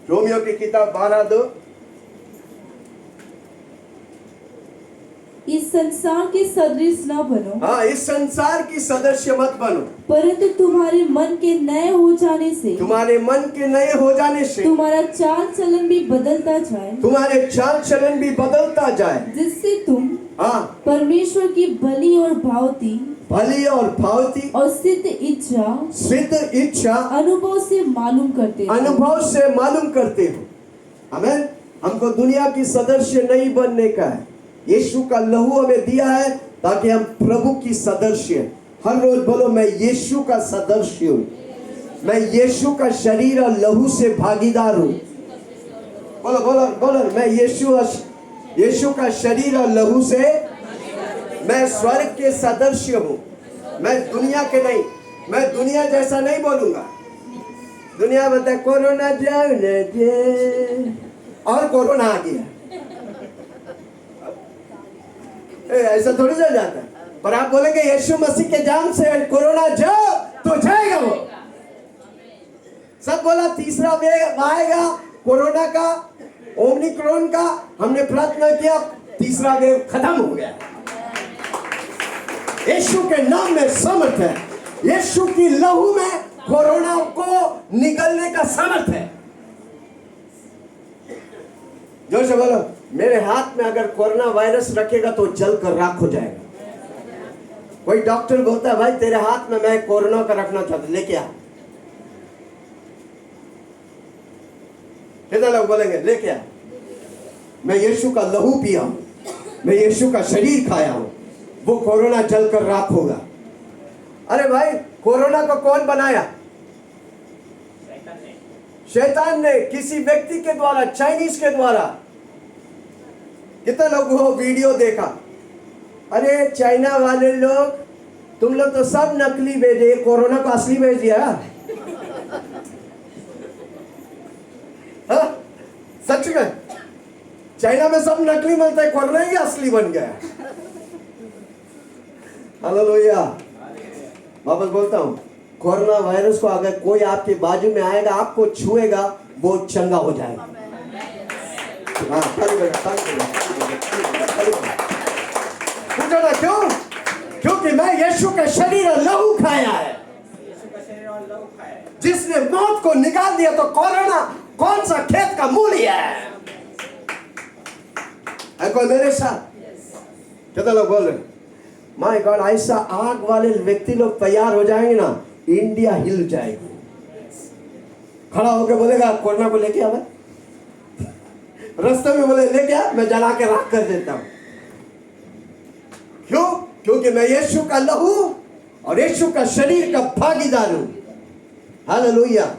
रोमियो की किताब 12:2, इस संसार के सदृश न बनो। हाँ, इस संसार की सदस्य मत बनो, परंतु तुम्हारे मन के नए हो जाने से तुम्हारा चाल चलन भी बदलता जाए, जिससे तुम परमेश्वर की भली और भावती और सिद्ध इच्छा अनुभव से मालूम करते हो। आमीन। हमको दुनिया की सदस्य नहीं बनने का है। यीशु का लहू हमें दिया है ताकि हम प्रभु की सदस्य। हर रोज बोलो, मैं यीशु का सदस्य हूँ, मैं यीशु का शरीर और लहू से भागीदार हूँ। बोलो बोलो बोलो, मैं यीशु का शरीर और लहू से, मैं स्वर्ग के सदस्य हूँ। मैं दुनिया के नहीं, मैं दुनिया जैसा नहीं बोलूंगा। दुनिया बताए कोरोना जाने दे, और कोरोना आ गया, ऐसा थोड़ी जा जाता है। पर आप बोलेंगे यीशु मसीह के जान से कोरोना जाओ तो जाएगा। वो सब बोला तीसरा वेव आएगा कोरोना का, ओमिक्रॉन का। हमने प्रार्थना किया, तीसरा वेव खत्म हो गया। यीशु के नाम में सामर्थ है, यीशु की लहू में कोरोना को निकलने का सामर्थ है। जोर से बोलो, मेरे हाथ में अगर कोरोना वायरस रखेगा तो जलकर राख हो जाएगा। कोई डॉक्टर बोलता है, भाई तेरे हाथ में मैं कोरोना का रखना चाहता, लेके आ। कितने लोग बोलेंगे लेके आ? मैं यीशु का लहू पिया हूं, मैं यीशु का शरीर खाया हूं, वो कोरोना जलकर राख होगा। अरे भाई, कोरोना को कौन बनाया? शैतान ने, किसी व्यक्ति के द्वारा, चाइनीज के द्वारा। कितने लोग वो वीडियो देखा? अरे चाइना वाले लोग, तुम लोग तो सब नकली भेजे, कोरोना को असली भेज दिया। हाँ? सच में चाइना में सब नकली मिलता है, कोरोना ही असली बन गया। हालेलुया। वापस बोलता हूं, कोरोना वायरस को अगर कोई आपके बाजू में आएगा, आपको छुएगा, वो चंगा हो जाएगा। हाँ, पूछो ना क्यों? क्योंकि मैं यीशु का शरीर और लहू खाया है। जिसने मौत को निकाल दिया, तो कोरोना कौन सा खेत का मूल्य है? कोई मेरे साथ? कितने लोग बोल रहे? माय गॉड, ऐसा आग वाले व्यक्ति लोग तैयार हो जाएंगे ना, इंडिया हिल जाएगी। खड़ा होकर बोलेगा कोरोना को लेके आवे, रास्ते में बोले लेके आ, मैं जला के राख कर देता हूं। क्यों? क्योंकि मैं यीशु का लहू और यीशु का शरीर का भागीदार हूं। हालेलुया।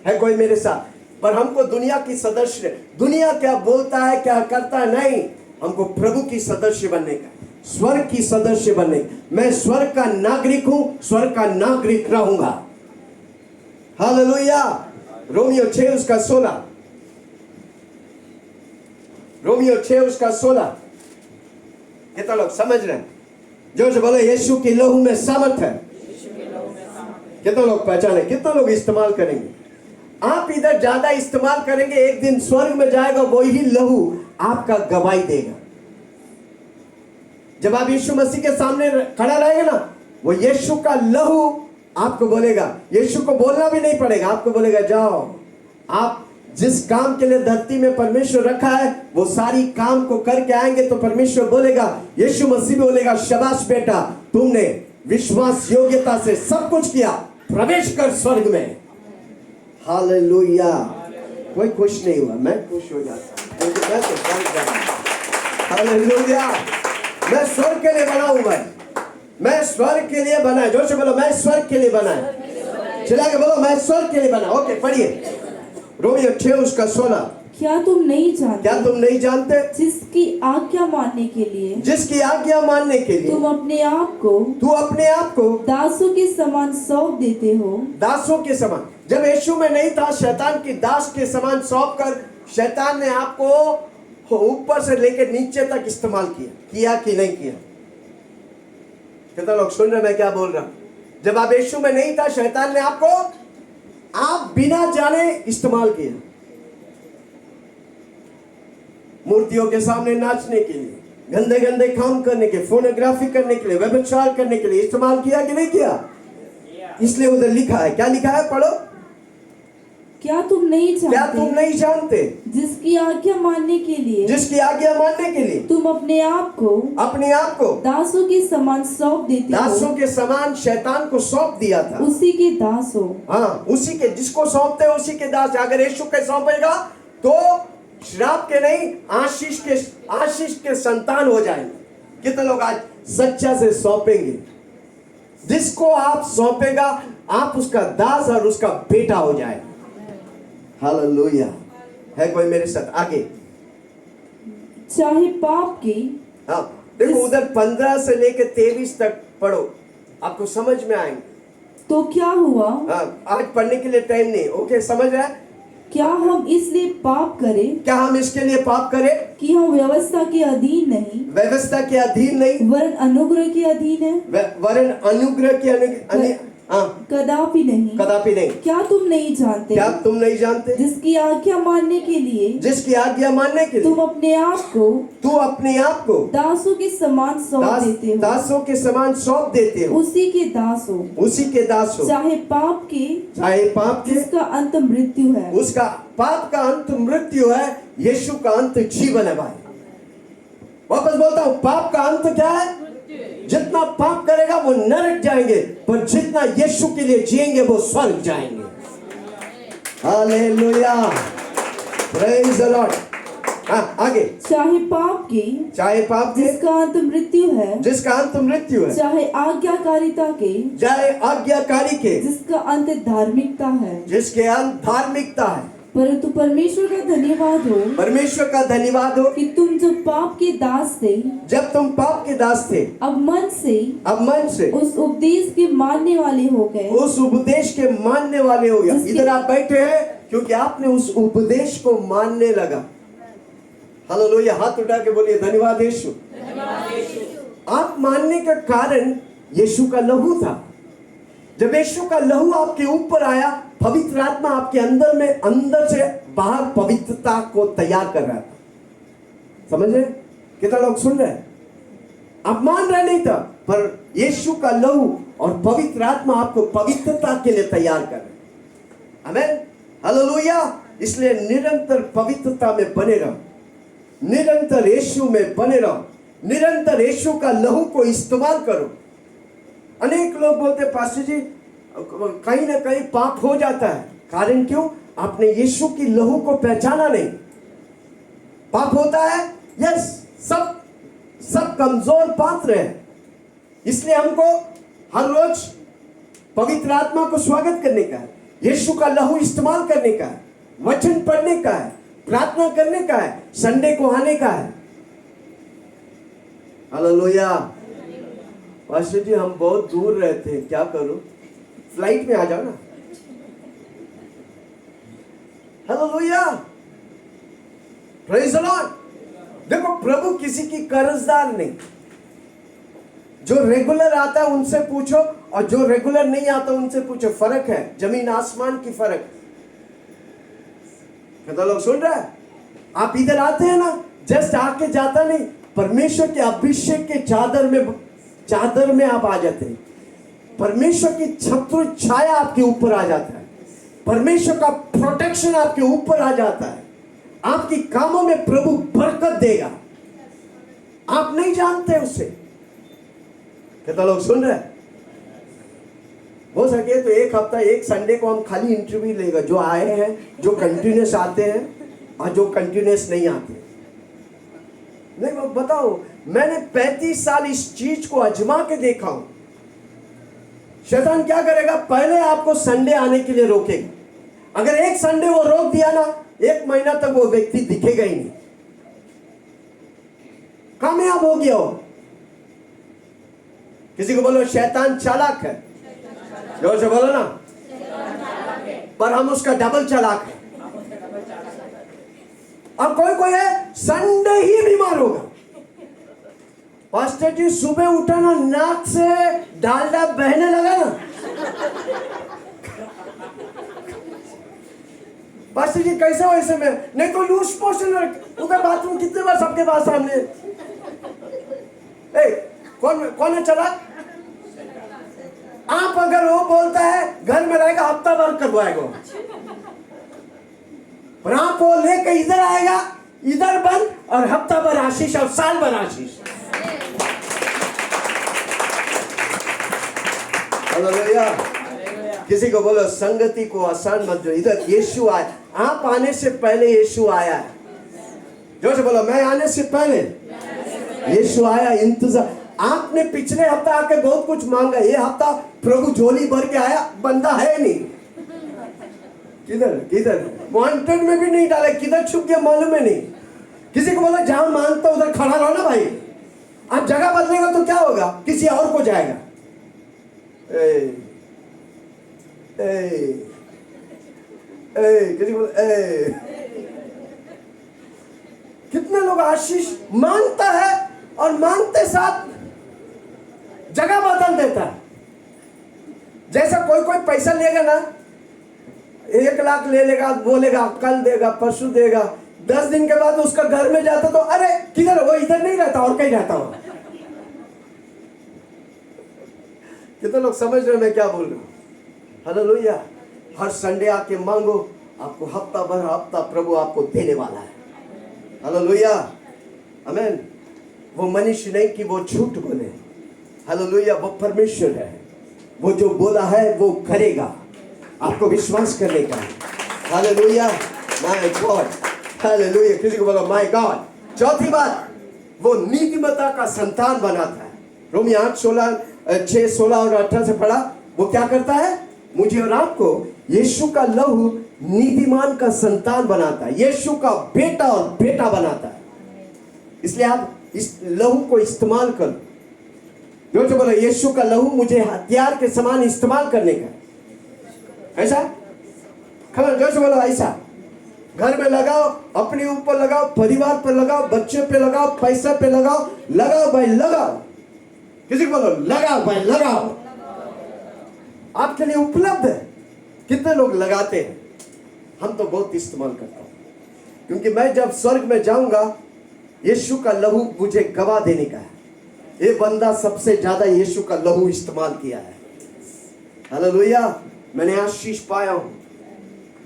है कोई मेरे साथ? पर हमको दुनिया की सदस्य, दुनिया क्या बोलता है, क्या करता है, नहीं, हमको प्रभु की सदस्य बनने का, स्वर्ग की सदस्य बनने। मैं स्वर्ग का नागरिक हूं, स्वर्ग का नागरिक रहूंगा। हालेलुया। Romeo 6:16, Romeo 6:16। कितना लोग समझ रहे हैं? जोर से बोलो, यीशु की लहू में सामर्थ है। कितना लोग पहचाने? कितना लोग इस्तेमाल करेंगे? आप इधर ज्यादा इस्तेमाल करेंगे, एक दिन स्वर्ग में जाएगा, वही लहू आपका गवाही देगा। जब आप यीशु मसीह के सामने खड़ा रहेगा ना, वो यीशु का लहू आपको बोलेगा, यीशु को बोलना भी नहीं पड़ेगा, आपको बोलेगा जाओ, आप जिस काम के लिए धरती में परमेश्वर रखा है वो सारी काम को करके आएंगे तो परमेश्वर बोलेगा, यीशु मसीह बोलेगा, शाबाश बेटा, तुमने विश्वास योग्यता से सब कुछ किया, प्रवेश कर स्वर्ग में। हालेलुया। कोई खुश नहीं हुआ, मैं खुश हो जाता, क्योंकि मैं तो स्वर्ग जा रहा हूं। हालेलुया। मैं स्वर्ग के लिए बना हूं भाई, मैं स्वर्ग के लिए बना है। जोर से बोलो, मैं स्वर्ग के लिए बना है। चला के बोलो, मैं स्वर्ग के लिए बना। ओके, पढ़िए रोमियो 6 उसका 16। क्या तुम नहीं जानते? क्या तुम नहीं जानते? जिसकी आज्ञा मानने के लिए, जिसकी आज्ञा मानने के लिए तुम अपने आप को, तू अपने आप को दासों के समान सौंप देते हो। दासों के समान। जब यीशु में नहीं था, शैतान की दास के समान सौंप कर शैतान ने आपको ऊपर से लेकर नीचे तक इस्तेमाल किया कि नहीं किया? कितना लोग सुन रहे मैं क्या बोल रहा हूं? जब आप यीशु में नहीं था, शैतान ने आपको आप बिना जाने इस्तेमाल किया, मूर्तियों के सामने नाचने के लिए, गंदे गंदे काम करने के, फोनोग्राफी करने के लिए, व्यभिचार करने के लिए इस्तेमाल किया कि नहीं किया? इसलिए उधर लिखा है, क्या लिखा है? पढ़ो। क्या तुम नहीं जानते? क्या तुम नहीं जानते? जिसकी आज्ञा मानने के लिए, जिसकी आज्ञा मानने के लिए तुम अपने आप को दासों के समान सौंप देते हो। दासों के समान शैतान को सौंप दिया था। उसी के दास हो। हाँ, उसी के, जिसको सौंपते हैं उसी के दास। अगर यीशु के सौंपेगा तो श्राप के नहीं, आशीष के संतान हो जाएंगे। कितने लोग आज सच्चा से सौंपेंगे? जिसको आप सौंपेगा आप उसका दास और उसका बेटा हो जाए। हालेलुया। है कोई मेरे साथ? आगे। चाहे पाप की, हाँ देखो उधर 15 से लेकर 23 तक पढ़ो, आपको समझ में आएंगे। तो क्या हुआ? हाँ, आज पढ़ने के लिए टाइम नहीं। ओके, समझ रहा है? क्या हम इसलिए पाप करें? क्या हम इसके लिए पाप करें कि हम व्यवस्था के अधीन नहीं, व्यवस्था के अधीन नहीं, वरन अनुग्रह के अधीन है। वरन अनुग्रह के कदापि नहीं, कदापि नहीं। क्या तुम नहीं जानते? क्या तुम नहीं जानते? जिसकी आज्ञा मानने के लिए, जिसकी आज्ञा मानने के लिए तुम अपने आप को, तू अपने आप को दासों के समान सौंप देते हो। दासों के समान सौंप देते हो। उसी के दास हो। उसी के दास हो। चाहे पाप के, जिसका अंत मृत्यु है। उसका पाप का अंत मृत्यु है, यीशु का अंत जीवन है भाई। वापस बोलता हूँ, पाप का अंत क्या है? जितना पाप करेगा वो नरक जाएंगे, पर जितना यीशु के लिए जिएंगे वो स्वर्ग जाएंगे। Hallelujah, praise the Lord. हाँ, आगे। चाहे पाप की, जिसका अंत मृत्यु है, चाहे आज्ञाकारिता के, आज्ञाकारी के, जिसका अंत धार्मिकता है, जिसके अंत धार्मिकता है। परंतु परमेश्वर का धन्यवाद हो कि तुम जब पाप के दास थे, अब मन से उस उपदेश के मानने वाले हो गए। इधर आप बैठे हैं क्योंकि आपने उस उपदेश को मानने लगा। हालेलुया। हाथ उठा के बोलिए, धन्यवाद यीशु। आप मानने का कारण यीशु का लहू था। जब यीशु का लहू आपके ऊपर आया, पवित्र आत्मा आपके अंदर से बाहर पवित्रता को तैयार कर रहा था। समझ रहे? कितना लोग सुन रहे हैं? आप मान रहे नहीं था, पर यीशु का लहू और पवित्र आत्मा आपको पवित्रता के लिए तैयार कर रहे। आमीन, हालेलुया। इसलिए निरंतर पवित्रता में बने रहो, निरंतर यीशु में बने रहो, निरंतर यीशु का लहू को इस्तेमाल करो। अनेक लोग बोलते, पास्टर जी कहीं ना कहीं पाप हो जाता है। कारण क्यों? आपने यीशु की लहू को पहचाना नहीं। पाप होता है, यस, सब कमजोर पात्र हैं। इसलिए हमको हर रोज पवित्र आत्मा को स्वागत करने का है, यीशु का लहू इस्तेमाल करने का है, वचन पढ़ने का है, प्रार्थना करने का है, संडे को आने का है। हालेलुया। पास्टर जी हम बहुत दूर रहते हैं, क्या करूं? फ्लाइट में आ जाओ ना। Hallelujah, praise the Lord. देखो, प्रभु किसी की कर्जदार नहीं। जो रेगुलर आता है उनसे पूछो, और जो रेगुलर नहीं आता उनसे पूछो। फर्क है, जमीन आसमान की फर्क। कितना लोग सुन रहे हैं? आप इधर आते हैं ना, जस्ट आके जाता नहीं, परमेश्वर के अभिषेक के चादर में आप आ जाते हैं। परमेश्वर की छत्र छाया आपके ऊपर आ जाता है, परमेश्वर का प्रोटेक्शन आपके ऊपर आ जाता है, आपकी कामों में प्रभु बरकत देगा। आप नहीं जानते उससे। कितना लोग सुन रहे हैं? हो सके तो एक हफ्ता, एक संडे को हम खाली इंटरव्यू लेगा, जो आए हैं, जो कंटिन्यूस आते हैं और जो कंटिन्यूस नहीं आते। नहीं बताओ, मैंने 35 साल इस चीज को आजमा के देखा हूं। शैतान क्या करेगा? पहले आपको संडे आने के लिए रोकेगा। अगर एक संडे वो रोक दिया ना, 1 महीना तक वो व्यक्ति दिखेगा ही नहीं, कामयाब हो गया हो। किसी को बोलो शैतान चालाक है, जोर से बोलो ना। पर हम उसका डबल चालाक है। अब कोई है संडे ही बीमार होगा। पास्टर जी सुबह उठा ना, नाक से डालडा बहने लगा ना, पास्टर जी कैसे हो ऐसे में? नहीं तो लूज मोशन, उधर बाथरूम कितने बार सबके पास सामने। कौन है चला? आप अगर वो बोलता है घर में रहेगा, हफ्ता भर करवाएगा, पर आप वो लेके इधर आएगा, इधर बंद, और हफ्ता भर आशीष और साल भर आशीष। हालेलुया। किसी को बोलो संगति को आसान मत जो। इधर यीशु आया, आप आने से पहले यीशु आया है। जोर से बोलो, मैं आने से पहले यीशु आया। इंतजार। आपने पिछले हफ्ता आके बहुत कुछ मांगा, ये हफ्ता प्रभु झोली भर के आया, बंदा है नहीं। किधर वांटेड में भी नहीं डाले, किधर छुप गया मालूम है नहीं। किसी को बोला जहां मांगता उधर खड़ा रहो ना भाई। आप जगह बदलेगा तो क्या होगा? किसी और को जाएगा। किसी को कितने लोग आशीष मांगता है और मांगते साथ जगह बदल देता है। जैसा कोई पैसा लेगा ना, 1 लाख ले लेगा, बोलेगा कल देगा, परसों देगा, 10 दिन के बाद उसका घर में जाता तो अरे किधर? वो इधर नहीं रहता और कहीं रहता हो। कितने लोग समझ रहे हैं मैं क्या बोल रहा हूं? हालेलुया। हर संडे आके मांगो, आपको हफ्ता भर हफ्ता प्रभु आपको देने वाला है। हालेलुया, आमीन। वो मनुष्य नहीं कि वो झूठ बोले। हालेलुया, वो परमेश्वर है। वो जो बोला है वो करेगा, आपको विश्वास करने का। Hallelujah, my God. हालेलुया, किसी को बोलो माय गॉड। चौथी बात, वो नीतिमत्ता का संतान बनाता है। रोमी 6, 16 और 18 से पढ़ा। वो क्या करता है? मुझे और आपको यीशु का लहू नीतिमान का संतान बनाता है, यीशु का बेटा और बेटा बनाता है। इसलिए आप इस लहू को इस्तेमाल करो। जो बोलो यीशु का लहू मुझे हथियार के समान इस्तेमाल करने का। ऐसा खबर जो बोलो ऐसा। घर में लगाओ, अपने ऊपर लगाओ, परिवार पर लगाओ, बच्चों पे लगाओ, पैसा पे लगाओ। लगाओ भाई लगाओ। किसी को बोलो लगाओ भाई लगाओ। आपके लिए उपलब्ध है। कितने लोग लगाते हैं? हम तो बहुत इस्तेमाल करता हूं, क्योंकि मैं जब स्वर्ग में जाऊंगा, यीशु का लहू मुझे गवाह देने का है। ये बंदा सबसे ज्यादा यीशु का लहू इस्तेमाल किया है। हालेलुया, मैंने आशीष पाया हूं।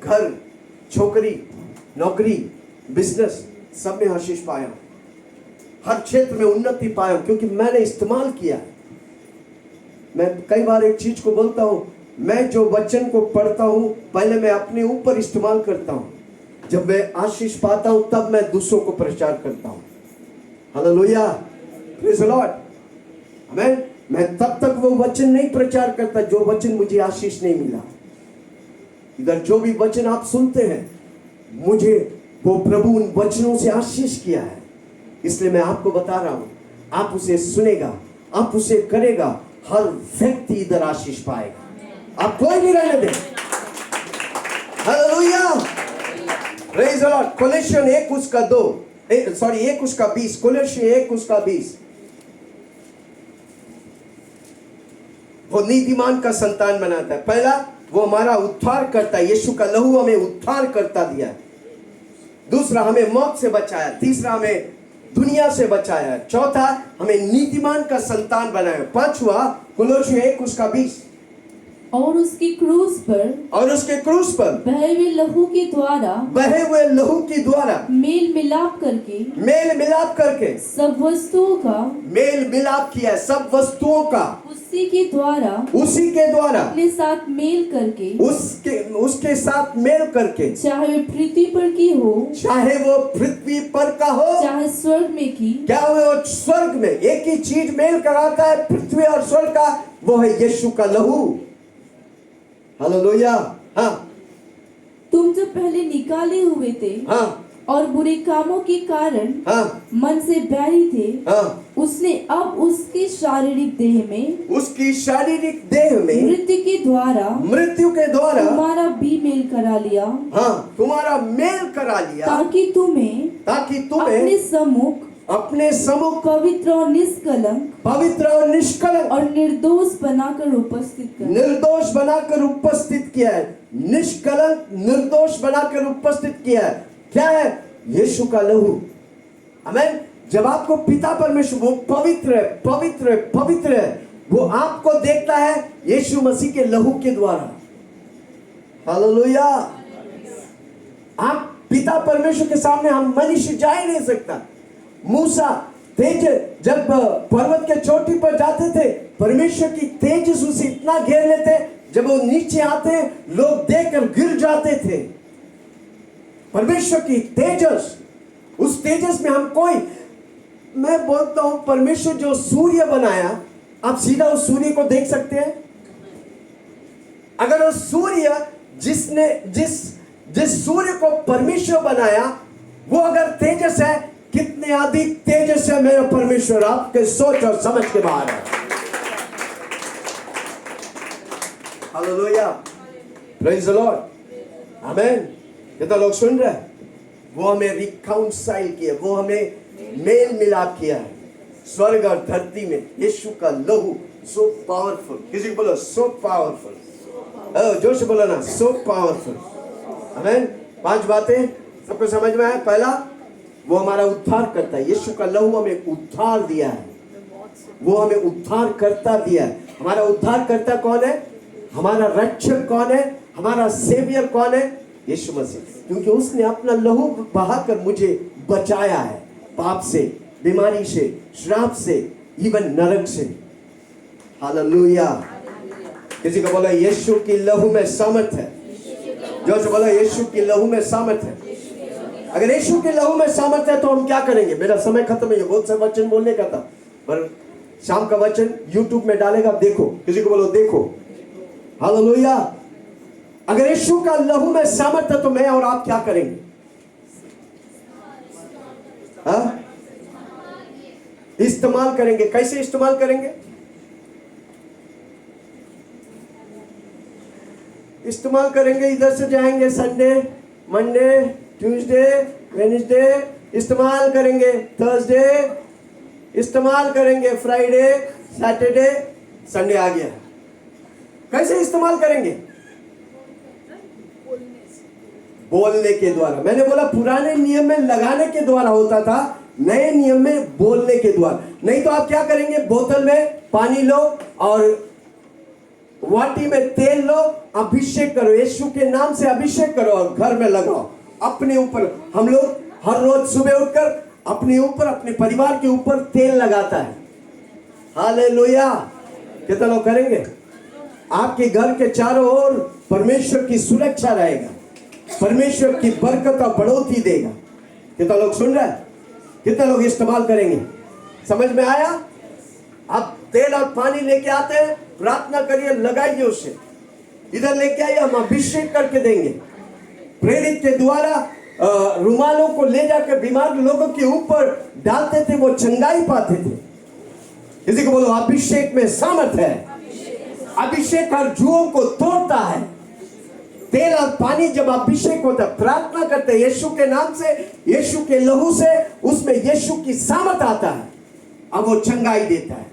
घर, छोकरी, नौकरी, बिजनेस, सब में आशीष पाया हूं। हर क्षेत्र में उन्नति पाया हूं, क्योंकि मैंने इस्तेमाल किया है। मैं कई बार एक चीज को बोलता हूं, मैं जो वचन को पढ़ता हूं पहले मैं अपने ऊपर इस्तेमाल करता हूं। जब मैं आशीष पाता हूं तब मैं दूसरों को प्रचार करता हूं। हालेलुया, प्रेज़ द लॉर्ड, आमीन। मैं तब तक वो वचन नहीं प्रचार करता जो वचन मुझे आशीष नहीं मिला। इधर जो भी वचन आप सुनते हैं, मुझे वो प्रभु उन वचनों से आशीष किया है। इसलिए मैं आपको बता रहा हूं, आप उसे सुनेगा, आप उसे करेगा, हर व्यक्ति इधर आशीष पाएगा। आप कोई भी रहने दें। Hallelujah, praise the Lord. Colossian 1:20, Colossian 1:20। वो नीतिमान का संतान बनाता है। पहला, वो हमारा उद्धार करता है। यीशु का लहू हमें उद्धार करता दिया है। दूसरा, हमें मौत से बचाया। तीसरा, हमें दुनिया से बचाया। चौथा, हमें नीतिमान का संतान बनाया। पांचवा, कुलोसियों 1 उसका 20। और उसकी क्रूस पर और उसके क्रूस पर बहे हुए लहू के द्वारा बहे हुए लहू की द्वारा मेल मिलाप करके सब वस्तुओं का मेल मिलाप किया, सब वस्तुओं का उसी के द्वारा अपने साथ मेल करके उसके साथ मेल करके, चाहे वो पृथ्वी पर की हो, चाहे वो पृथ्वी पर का हो, चाहे स्वर्ग में की, क्या वो स्वर्ग में, एक ही चीज मेल कराता है पृथ्वी और स्वर्ग का, वो है यीशु का लहू। हालेलुया। हाँ, तुम जो पहले निकाले हुए थे, हाँ, और बुरे कामों के कारण हाँ, मन से बैरी थे, हाँ, उसने अब उसकी शारीरिक देह में मृत्यु के द्वारा तुम्हारा भी मेल करा लिया। हाँ, तुम्हारा मेल करा लिया, ताकि तुम्हें अपने सम्मुख पवित्र और निष्कलंक और निर्दोष बनाकर उपस्थित किया है। निष्कलंक निर्दोष बनाकर उपस्थित किया है। क्या है? यीशु का लहू। आमीन। जब आपको पिता परमेश्वर, वो पवित्र है, वो आपको देखता है यीशु मसीह के लहू के द्वारा। हालेलुया। आप पिता परमेश्वर के सामने हम मनुष्य जा ही नहीं सकता। मूसा जब पर्वत के चोटी पर जाते थे, परमेश्वर की तेजस उसे इतना घेर लेते, जब वो नीचे आते लोग देखकर गिर जाते थे। परमेश्वर की तेजस, उस तेजस में मैं बोलता हूं, परमेश्वर जो सूर्य बनाया, आप सीधा उस सूर्य को देख सकते हैं। अगर उस सूर्य जिस सूर्य को परमेश्वर बनाया, वो अगर तेजस है, कितने अधिक तेजस है मेरा परमेश्वर, आपके सोच और समझ के बाहर है। हालेलुया, प्रेज द लॉर्ड, आमेन। कितना लोग सुन रहे हैं? वो हमें रिकाउंसाइल किया, वो हमें मेल मिलाप किया है स्वर्ग और धरती में। यीशु का लहू सो पावरफुल। किसी को बोलो सो पावरफुल, जोर से बोलो ना, सो पावरफुल। आमेन। 5 बातें सबको समझ में आया। पहला, वो हमारा उद्धार करता है। यीशु का लहू हमें उद्धार दिया है, वो हमें उद्धार करता दिया है। हमारा उद्धार करता कौन है? हमारा रक्षक कौन है? हमारा सेवियर कौन है? यीशु मसीह। क्योंकि उसने अपना लहू बहाकर मुझे बचाया है पाप से, बीमारी से, श्राप से, इवन नरक से। हालेलुया। किसी को बोला यीशु की लहू में सामर्थ है। जो से बोला यीशु की लहू में सामर्थ है। अगर यीशु के लहू में सामर्थ्य है तो हम क्या करेंगे? मेरा समय खत्म है, बहुत से वचन बोलने का था, पर शाम का वचन YouTube में डालेगा, देखो। किसी को बोलो देखो। हालेलुया। अगर यीशु का लहू में सामर्थ्य है तो मैं और आप क्या करेंगे? हाँ, इस्तेमाल करेंगे। कैसे इस्तेमाल करेंगे? इस्तेमाल करेंगे, इधर से जाएंगे संडे, मंडे, ट्यूसडे, वेडनेसडे इस्तेमाल करेंगे, थर्सडे इस्तेमाल करेंगे, फ्राइडे, सैटरडे, संडे आ गया। कैसे इस्तेमाल करेंगे? बोलने के द्वारा। मैंने बोला पुराने नियम में लगाने के द्वारा होता था, नए नियम में बोलने के द्वारा। नहीं तो आप क्या करेंगे? बोतल में पानी लो और वाटी में तेल लो, अभिषेक करो, यीशु के नाम से अभिषेक करो और घर में लगाओ अपने ऊपर। हम लोग हर रोज सुबह उठकर अपने ऊपर, अपने परिवार के ऊपर तेल लगाता है। हालेलुया। कितना लोग करेंगे? आपके घर के चारों ओर परमेश्वर की सुरक्षा रहेगा, परमेश्वर की बरकत और बढ़ोतरी देगा। कितना लोग सुन रहे हैं? कितना लोग इस्तेमाल करेंगे? समझ में आया? आप तेल और पानी लेके आते हैं, प्रार्थना करिए, लगाइए उसे, इधर लेके आइए, हम अभिषेक करके देंगे। प्रेरित के द्वारा रुमालों को ले जाकर बीमार लोगों के ऊपर डालते थे, वो चंगाई पाते थे। किसी को बोलो अभिषेक में सामर्थ है। अभिषेक हर जुओं को तोड़ता है। तेल और पानी जब अभिषेक होता है, प्रार्थना करते हैं यीशु के नाम से, यीशु के लहू से, उसमें यीशु की सामर्थ आता है, अब वो चंगाई देता है।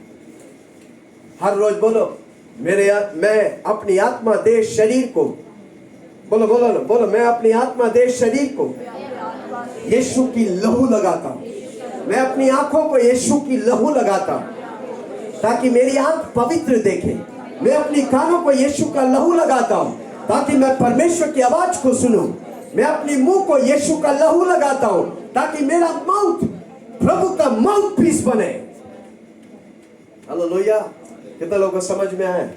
हर रोज बोलो मैं अपनी आत्मा, देह, शरीर को, बोलो बोलो बोलो, मैं अपनी आत्मा, देह, शरीर को यीशु की लहू लगाता हूं। मैं अपनी आंखों को यीशु की लहू लगाता हूं। ताकि मेरी आंख पवित्र देखे। मैं अपनी कानों को यीशु का लहू लगाता हूं ताकि मैं परमेश्वर की आवाज को सुनूं। मैं अपनी मुंह को यीशु का लहू लगाता हूं ताकि मेरा माउथ प्रभु का माउथ पीस बने। हालेलुया। कितना लोगों को समझ में आया?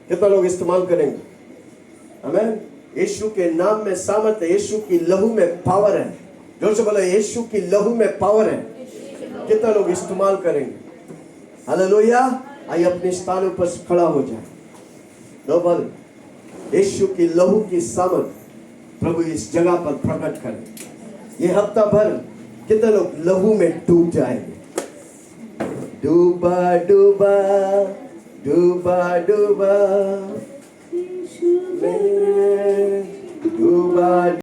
कितना लोग इस्तेमाल करेंगे? आमीन। यीशु के नाम में सामर्थ है, यीशु की लहू में पावर है। जोर से बोलो, यीशु की लहू में पावर है। कितना लोग इस्तेमाल करेंगे? हालेलुया। आइए अपने स्थानों पर खड़ा हो जाए। दो बल यीशु की लहू की सामर्थ प्रभु इस जगह पर प्रकट करें। ये हफ्ता भर कितने लोग लहू में डूब जाएंगे? डूबा डूबा डूबा डूबा डूबा